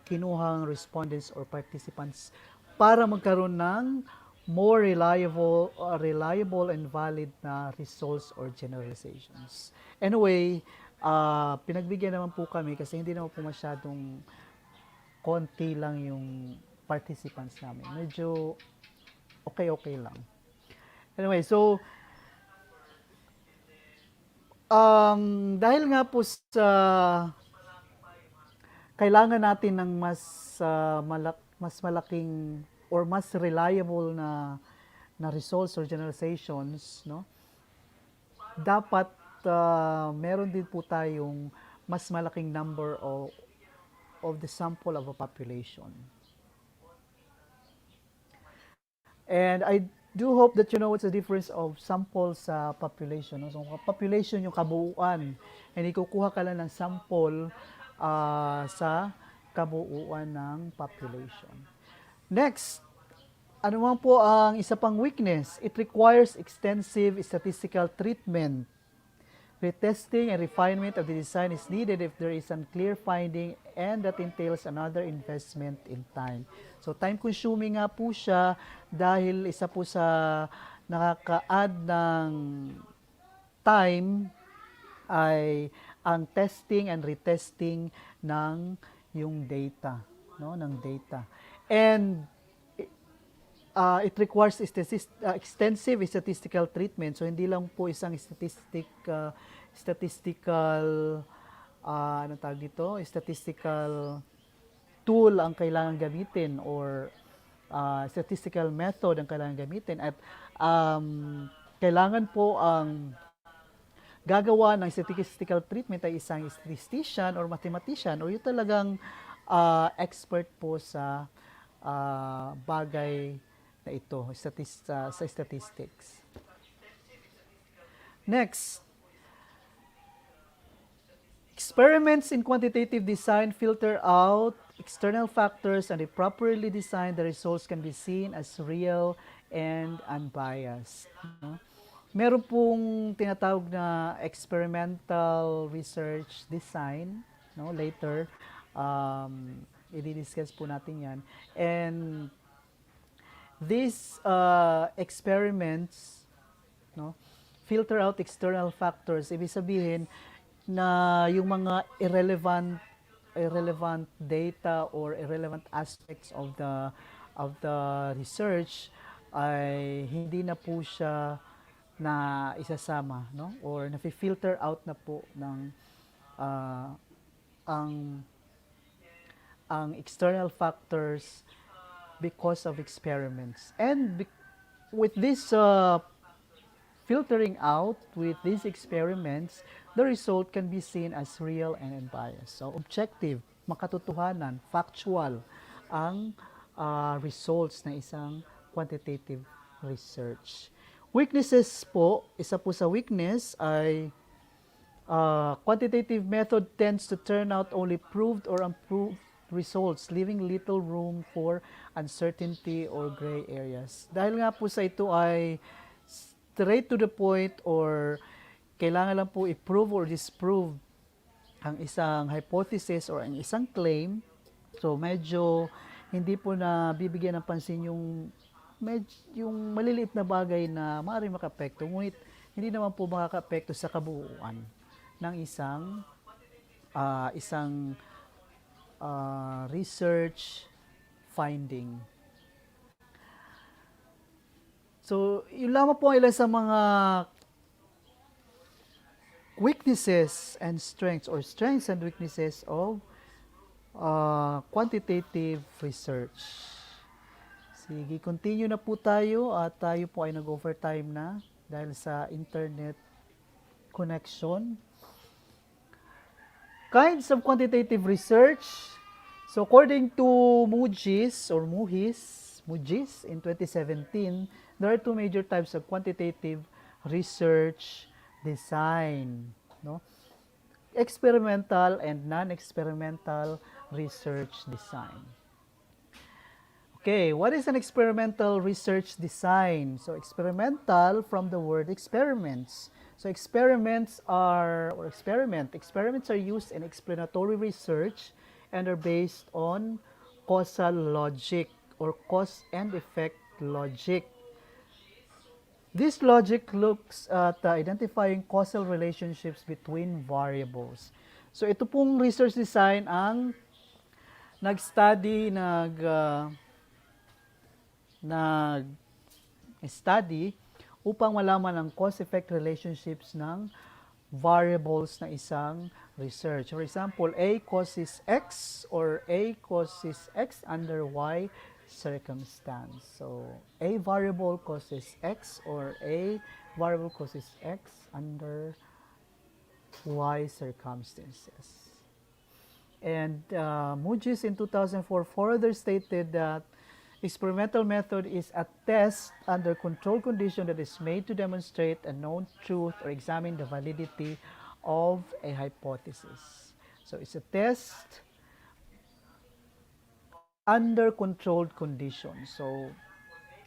kinuhang respondents or participants para magkaroon ng more reliable and valid na results or generalizations. Anyway, pinagbigyan naman po kami kasi hindi naman po masyadong konti lang yung participants namin. Medyo okay lang. Anyway, so dahil nga po sa kailangan natin ng mas malaking or mas reliable na na results or generalizations, no? Dapat meron din po tayong mas malaking number of the sample of a population. And I do hope that you know what's the difference of sample sa population. No? So, population yung kabuuan. And ikukuha ka lang ng sample sa kabuuan ng population. Next, ano man po ang isa pang weakness? It requires extensive statistical treatment. Retesting and refinement of the design is needed if there is unclear finding, and that entails another investment in time. So time consuming nga po siya dahil isa po sa nakaka-add ng time ay ang testing and retesting ng yung data, no, ng data. And it requires extensive statistical treatment. So hindi lang po isang statistical ano tawag dito? Statistical tool ang kailangan gamitin or statistical method ang kailangan gamitin, at kailangan po ang gagawa ng statistical treatment ay isang statistician or mathematician or yung talagang expert po sa bagay na ito, sa statistics. Next, experiments in quantitative design filter out external factors, and if properly designed, the results can be seen as real and unbiased. No? Meron pong tinatawag na experimental research design, no? Later, i-discuss po natin yan. And these experiments, no, filter out external factors. Ibig sabihin na yung mga irrelevant data or irrelevant aspects of the research ay hindi na po siya na isasama, no, or na-filter out na po ng ang external factors because of experiments. And with this filtering out, with these experiments, the result can be seen as real and unbiased. So objective, makatotohanan, factual ang results na isang quantitative research. Weaknesses po, isa po sa weakness ay quantitative method tends to turn out only proved or unproved results, leaving little room for uncertainty or gray areas. Dahil nga po sa ito ay straight to the point or kailangan lang po i-prove or disprove ang isang hypothesis or ang isang claim. So medyo hindi po na bibigyan ng pansin yung maliliit na bagay na maaaring makaapekto, ngunit hindi naman po makakaapekto sa kabuuan ng isang research finding. So, yun lamang po ilan sa mga weaknesses and strengths or strengths and weaknesses of quantitative research. Sige, continue na po tayo at tayo po ay nag-overtime na dahil sa internet connection. Kinds of quantitative research. So according to Mujis in 2017, there are two major types of quantitative research design, no? Experimental and non-experimental research design. Okay, what is an experimental research design? So experimental from the word experiments. So experiments are used in explanatory research and are based on causal logic or cause and effect logic. This logic looks at identifying causal relationships between variables. So ito pong research design ang nag-study upang malaman ang cause-effect relationships ng variables na isang research. For example, A causes X or A causes X under Y circumstance. So A variable causes X, or A variable causes X under Y circumstances. And Mujis in 2004 further stated that experimental method is a test under controlled condition that is made to demonstrate a known truth or examine the validity of a hypothesis. So it's a test under controlled conditions. So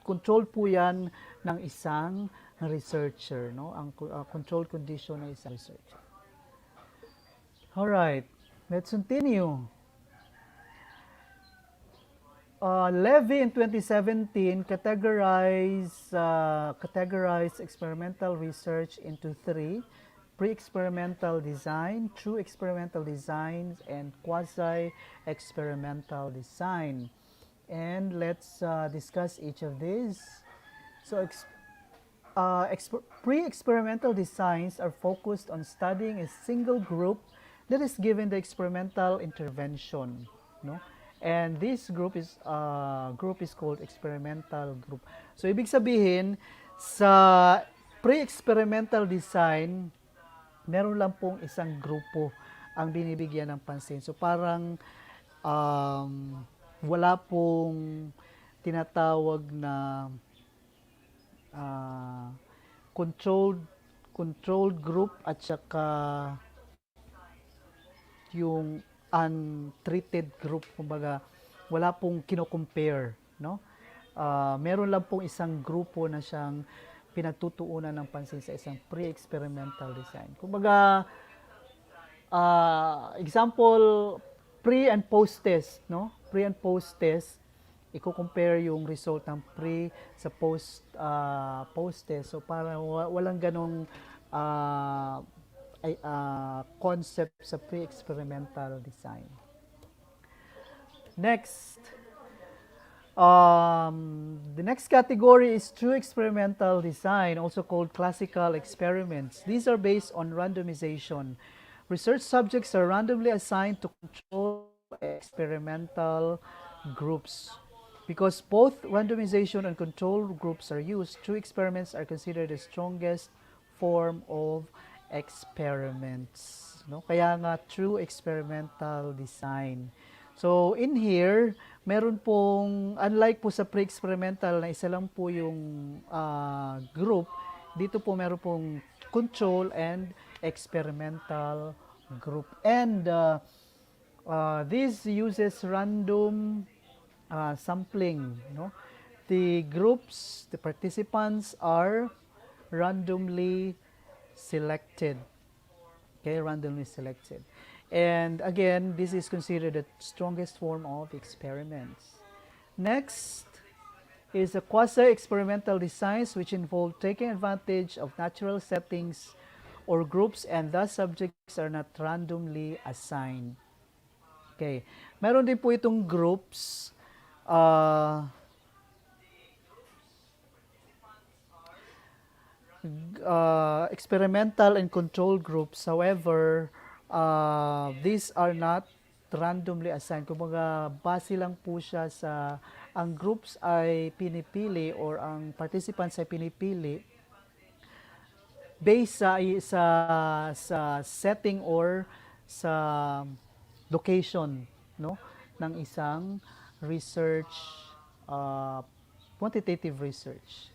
controlled po yan ng isang researcher, no? Ang controlled condition ng isang researcher. All right, let's continue. Levy in 2017 categorized experimental research into three: pre-experimental design, true experimental designs, and quasi-experimental design. And let's discuss each of these. So pre-experimental designs are focused on studying a single group that is given the experimental intervention, no? And this group is called experimental group. So ibig sabihin sa pre-experimental design, meron lang pong isang grupo ang binibigyan ng pansin. So parang wala pong tinatawag na controlled group at saka yung untreated group, kumbaga wala pong kino-compare, no? Meron lang pong isang grupo na siyang pinagtutuunan ng pansin sa isang pre-experimental design. Kumbaga example, pre and post test, no? Pre and post test, i-compare yung result ng pre sa post test. So para walang ganong concept sa pre-experimental design. Next, the next category is true experimental design, also called classical experiments. These are based on randomization. Research subjects are randomly assigned to control experimental groups. Because both randomization and control groups are used, true experiments are considered the strongest form of experiments, no? Kaya nga true experimental design. So in here, meron pong, unlike po sa pre-experimental na isa lang po yung group, dito po meron pong control and experimental group. And this uses random sampling, no? The groups, the participants are randomly selected. Okay, randomly selected. And again, this is considered the strongest form of experiments. Next is a quasi-experimental designs, which involve taking advantage of natural settings or groups, and thus subjects are not randomly assigned. Okay. Meron din po itong groups. Experimental and control groups. However, these are not randomly assigned. Kumbaga, base lang po siya sa, ang groups ay pinipili or ang participants ay pinipili based sa setting or sa location, no, ng isang research, quantitative research.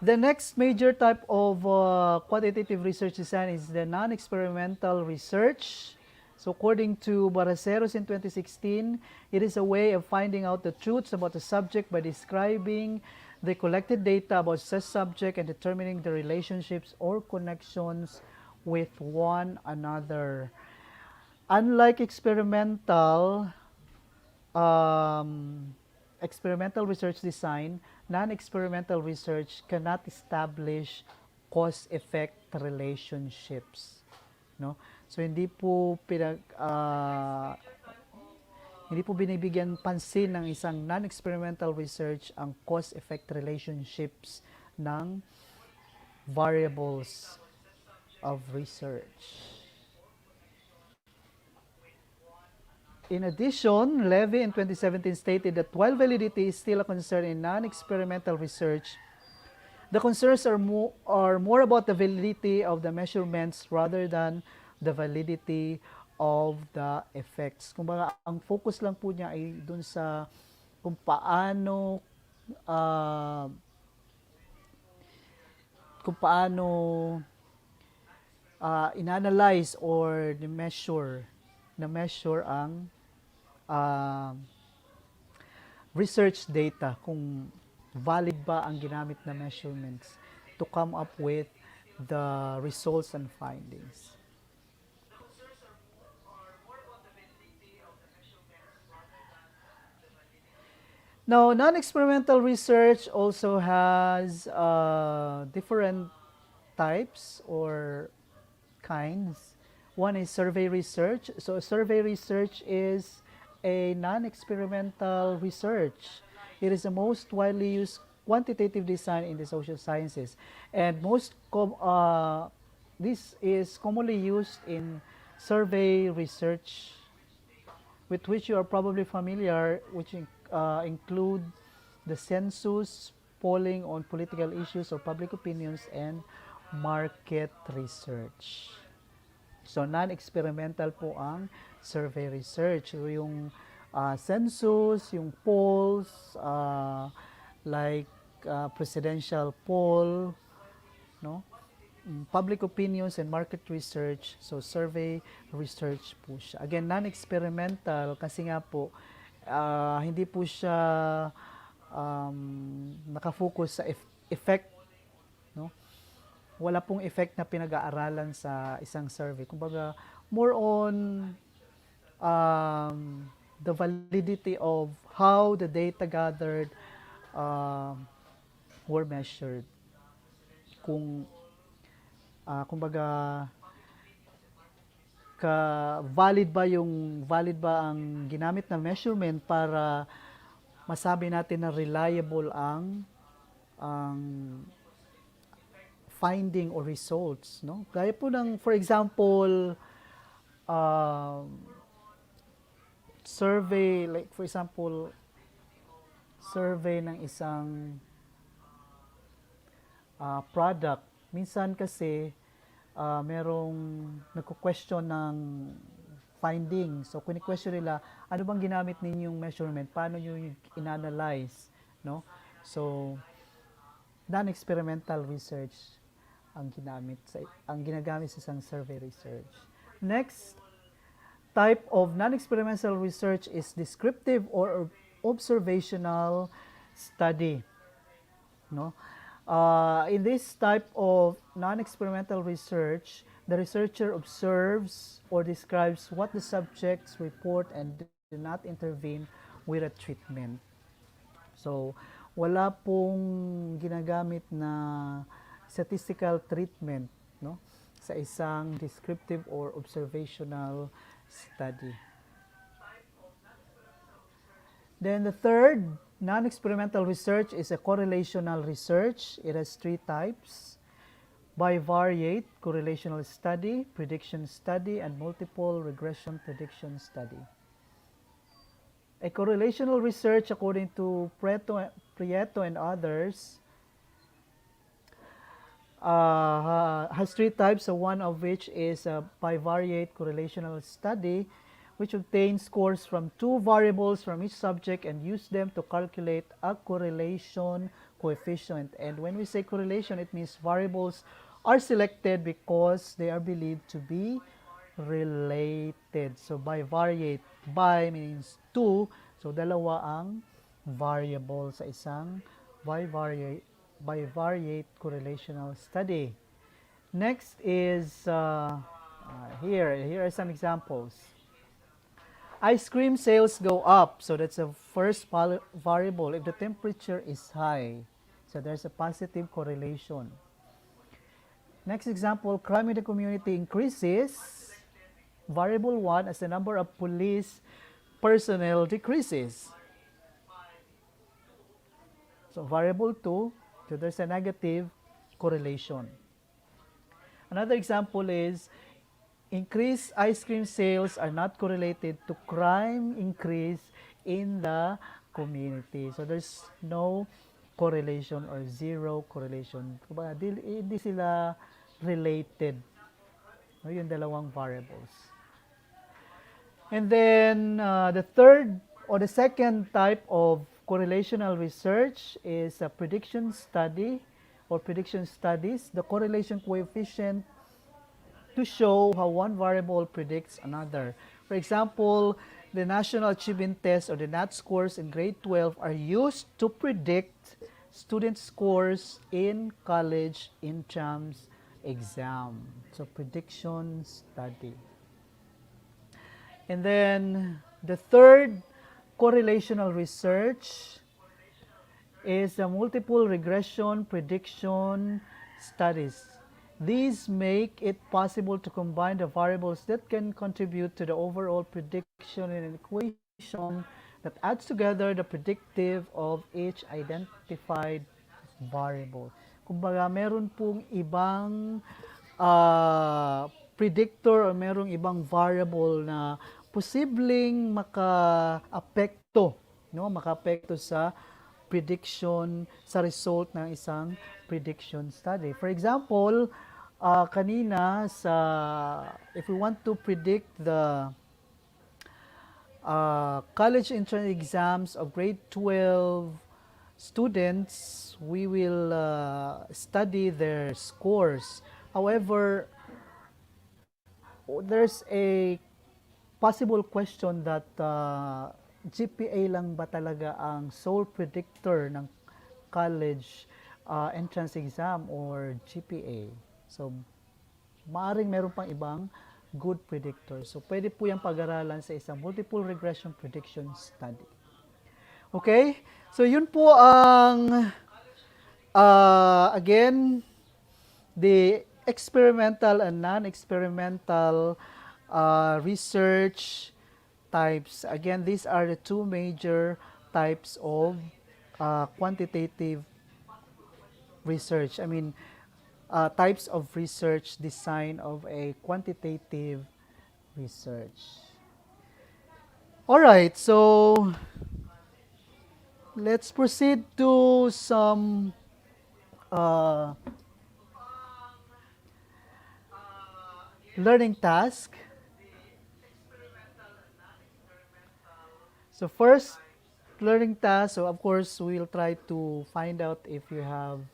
The next major type of quantitative research design is the non-experimental research. So according to Baraceros in 2016, it is a way of finding out the truths about the subject by describing the collected data about such subject and determining the relationships or connections with one another. Unlike experimental research design, non-experimental research cannot establish cause-effect relationships, no? So hindi po binibigyan pansin ng isang non-experimental research ang cause-effect relationships ng variables of research. In addition, Levy in 2017 stated that while validity is still a concern in non-experimental research, the concerns are more about the validity of the measurements rather than the validity of the effects. Kumbaga, ang focus lang po niya ay dun sa kung paano uh, kung paano inanalyze or na-measure ang uh, research data, kung valid ba ang ginamit na measurements to come up with the results and findings. Now, non-experimental research also has different types or kinds. One is survey research. So survey research is a non-experimental research. It is the most widely used quantitative design in the social sciences, and this is commonly used in survey research, with which you are probably familiar, which include the census, polling on political issues or public opinions, and market research. So, non-experimental po ang survey research. So, yung census, yung polls, like presidential poll, no? Public opinions and market research. So, survey research po siya. Again, non-experimental kasi nga po, hindi po siya nakafocus sa effect, no? Wala pong effect na pinag-aaralan sa isang survey. Kumbaga, more on the validity of how the data gathered were measured. Kumbaga, valid ba ang ginamit na measurement para masabi natin na reliable ang finding or results, no? Gaya po ng, for example, survey, like for example, survey ng isang product. Minsan kasi merong nagko-question ng finding. So, kung i-question nila, ano bang ginamit ninyong measurement? Paano nyo in-analyze? No? So, non-experimental research ang ginagamit sa isang survey research. Next type of non-experimental research is descriptive or observational study. No? In this type of non-experimental research, the researcher observes or describes what the subjects report and do not intervene with a treatment. So, wala pong ginagamit na statistical treatment, no, sa isang descriptive or observational study. Then the third non-experimental research is a correlational research. It has three types: bivariate correlational study, prediction study, and multiple regression prediction study. A correlational research, according to Prieto and others, has three types, so one of which is a bivariate correlational study, which obtains scores from two variables from each subject and use them to calculate a correlation coefficient. And when we say correlation, it means variables are selected because they are believed to be related. So bivariate, bi means two, so dalawa ang variable sa isang bivariate correlational study. Next is here are some examples. Ice cream sales go up, so that's the first variable. If the temperature is high, so there's a positive correlation. Next example, crime in the community increases. Variable 1, as the number of police personnel decreases. So variable 2, so there's a negative correlation. Another example is increased ice cream sales are not correlated to crime increase in the community. So there's no correlation or zero correlation. Kumbaga, hindi sila related. No, yung dalawang variables. And then the third or the second type of correlational research is a prediction study or prediction studies. The correlation coefficient to show how one variable predicts another. For example, the National Achievement Test or the NAT scores in grade 12 are used to predict student scores in college entrance exam. So prediction study. And then the third correlational research is the multiple regression prediction studies. These make it possible to combine the variables that can contribute to the overall prediction in an equation that adds together the predictive of each identified variable. Kumbaga, meron pong ibang predictor o merong ibang variable na posibleng maka-apekto, no? Maka-apekto sa prediction, sa result ng isang prediction study. For example, kanina if we want to predict the college entrance exams of grade 12 students, we will study their scores. However, there's a possible question that GPA lang ba talaga ang sole predictor ng college entrance exam or GPA? So, maaring meron pang ibang good predictor. So, pwede po yung pag-aralan sa isang multiple regression prediction study. Okay? So, yun po ang, again, the experimental and non-experimental research types. Again, these are the two major types of quantitative research. I mean, types of research design of a quantitative research. All right, so let's proceed to some learning task. So first learning task, so of course we'll try to find out if you have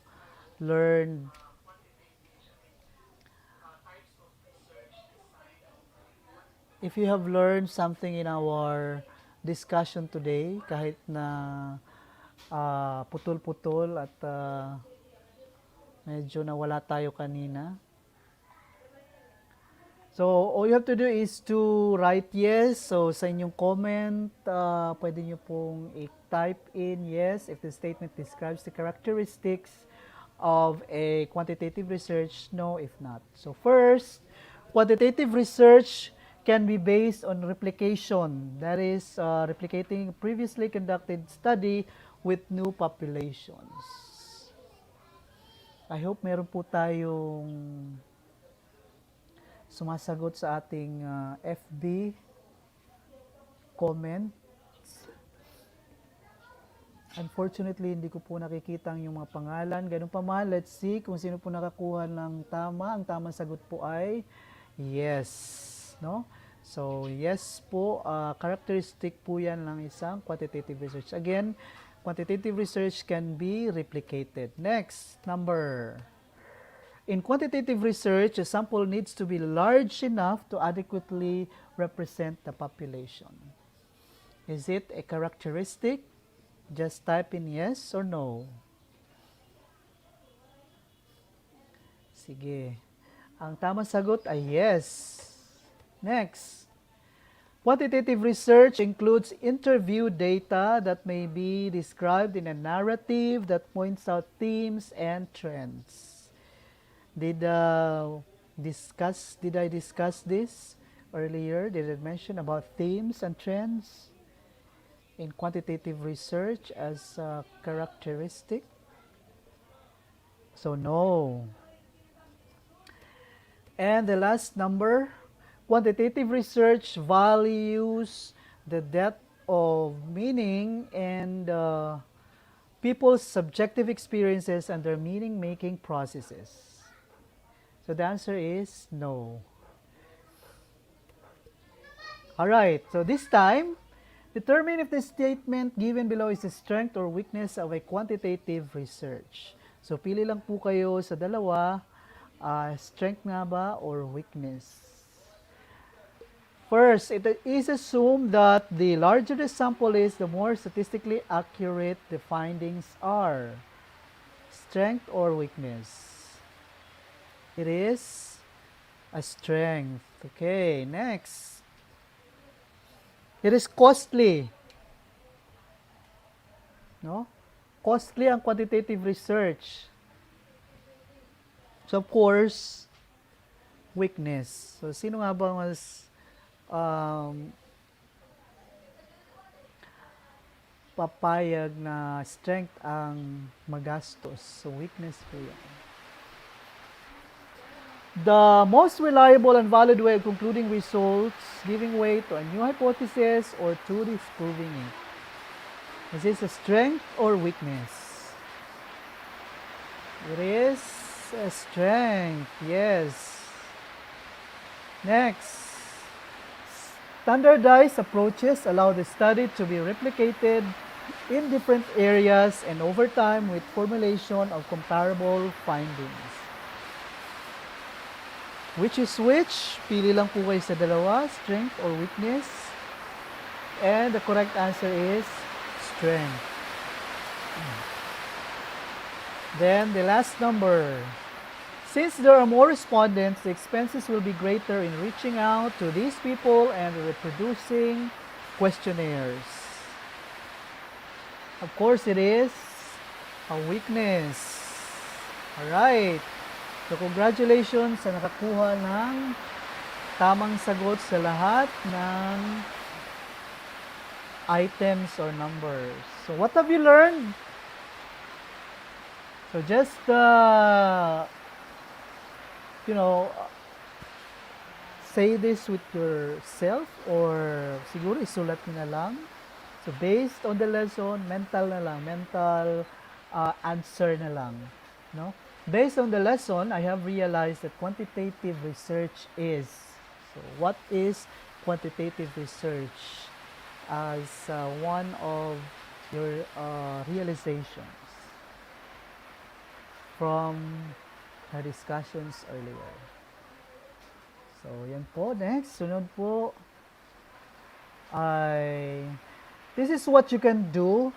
learned something in our discussion today, kahit na putol-putol at medyo nawala tayo kanina. So, all you have to do is to write yes. So, sa inyong comment, pwede nyo pong i-type in yes if the statement describes the characteristics of a quantitative research, no if not. So, first, quantitative research can be based on replication. That is, replicating previously conducted study with new populations. I hope meron po tayong sumasagot sa ating FB comments. Unfortunately, hindi ko po nakikita yung mga pangalan. Ganun pa man, let's see kung sino po nakakuha ng tama. Ang tamang sagot po ay yes. No? So, yes po, characteristic po yan ng isang quantitative research. Again, quantitative research can be replicated. Next, number. In quantitative research, a sample needs to be large enough to adequately represent the population. Is it a characteristic? Just type in yes or no. Sige. Ang tamang sagot ay yes. Next. Quantitative research includes interview data that may be described in a narrative that points out themes and trends. Did I discuss this earlier? Did I mention about themes and trends in quantitative research as a characteristic? So no. And the last number, quantitative research values the depth of meaning and people's subjective experiences and their meaning-making processes. So the answer is no. Alright, so this time, determine if the statement given below is the strength or weakness of a quantitative research. So pili lang po kayo sa dalawa, strength nga ba or weakness. First, it is assumed that the larger the sample is, the more statistically accurate the findings are. Strength or weakness? It is a strength. Okay, next. It is costly. No? Costly ang quantitative research. So, of course, weakness. So, sino nga ba mas papayag na strength ang magastos? So, weakness po yan. The most reliable and valid way of concluding results, giving way to a new hypothesis or to disproving it. Is this a strength or weakness? It is a strength, yes. Next. Standardized approaches allow the study to be replicated in different areas and over time with formulation of comparable findings. Which is which? Pili lang po kayo sa dalawa, strength or weakness. And the correct answer is strength. Then the last number. Since there are more respondents, the expenses will be greater in reaching out to these people and reproducing questionnaires. Of course, it is a weakness. Alright. So, congratulations sa nakakuha ng tamang sagot sa lahat ng items or numbers. So, what have you learned? So, just, say this with yourself or siguro isulat nyo na lang. So, based on the lesson, mental answer na lang. No? Based on the lesson, I have realized that quantitative research is. So, what is quantitative research as one of your realizations from the discussions earlier? So, yan po. Next, sunod po ay this is what you can do,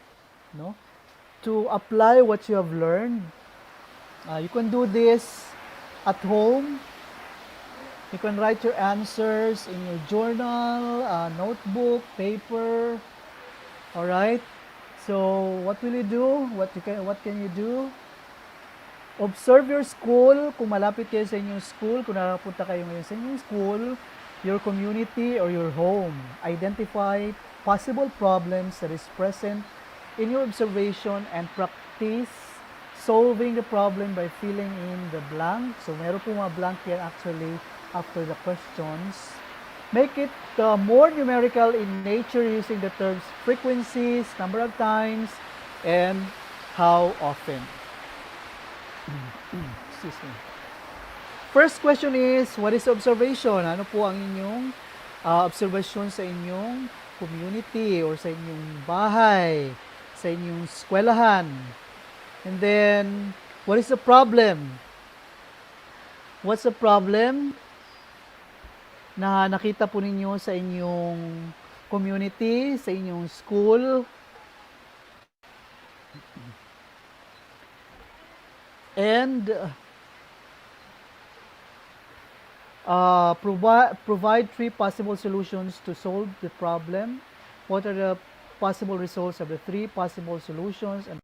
no, to apply what you have learned. You can do this at home. You can write your answers in your journal, notebook, paper. All right. So what will you do? What can you do? Observe your school. Kung malapit kayo sa inyong school, kung nakapunta kayo ngayon sa inyong school, your community or your home. Identify possible problems that is present in your observation and practice solving the problem by filling in the blank. So, meron po mga blank yan actually after the questions. Make it more numerical in nature using the terms frequencies, number of times, and how often. Excuse me. First question is, what is observation? Ano po ang inyong observation sa inyong community or sa inyong bahay, sa inyong eskwelahan? And then, what is the problem? What's the problem na nakita po ninyo sa inyong community, sa inyong school? And provide 3 possible solutions to solve the problem. What are the possible results of the 3 possible solutions? And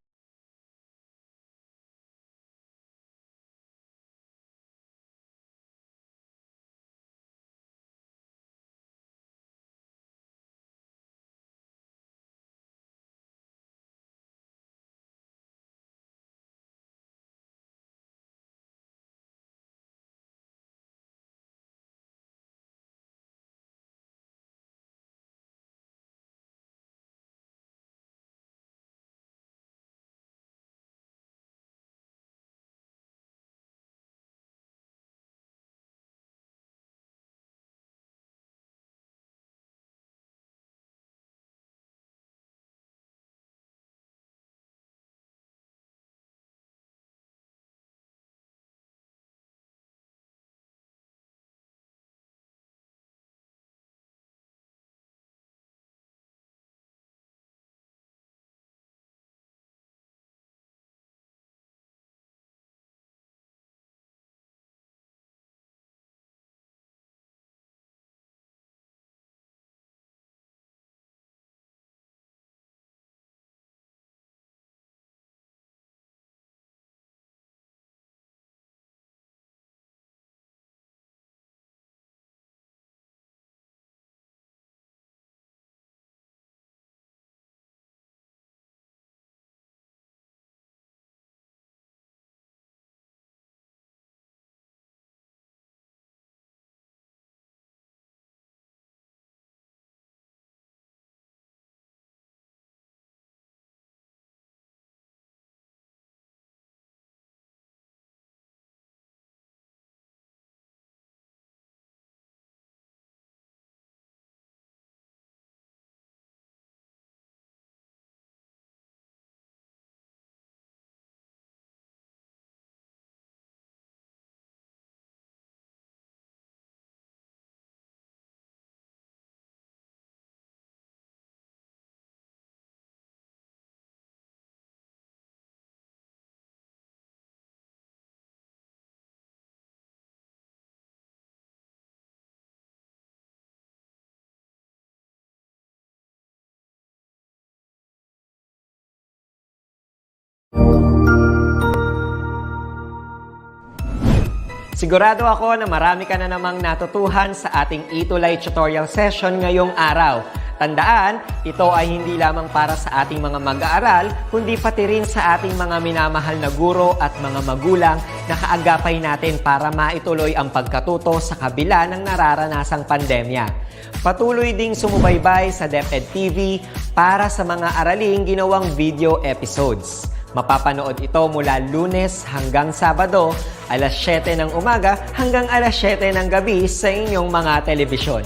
Sigurado ako na marami ka na namang natutuhan sa ating ETUlay tutorial session ngayong araw. Tandaan, ito ay hindi lamang para sa ating mga mag-aaral, kundi pati rin sa ating mga minamahal na guro at mga magulang na kaagapay natin para maituloy ang pagkatuto sa kabila ng nararanasang pandemya. Patuloy ding sumubaybay sa DepEd TV para sa mga araling ginawang video episodes. Mapapanood ito mula Lunes hanggang Sabado, alas 7 ng umaga hanggang alas 7 ng gabi sa inyong mga telebisyon.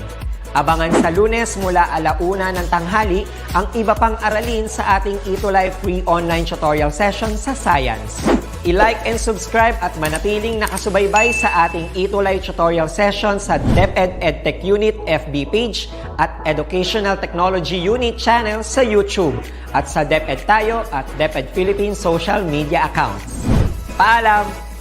Abangan sa Lunes mula 1:00 ng tanghali ang iba pang aralin sa ating ETUlay free online tutorial session sa Science. I-like and subscribe at manatiling nakasubaybay sa ating ETUlay tutorial session sa DepEd Edtech Unit FB page at Educational Technology Unit channel sa YouTube at sa DepEd Tayo at DepEd Philippines social media accounts. Paalam!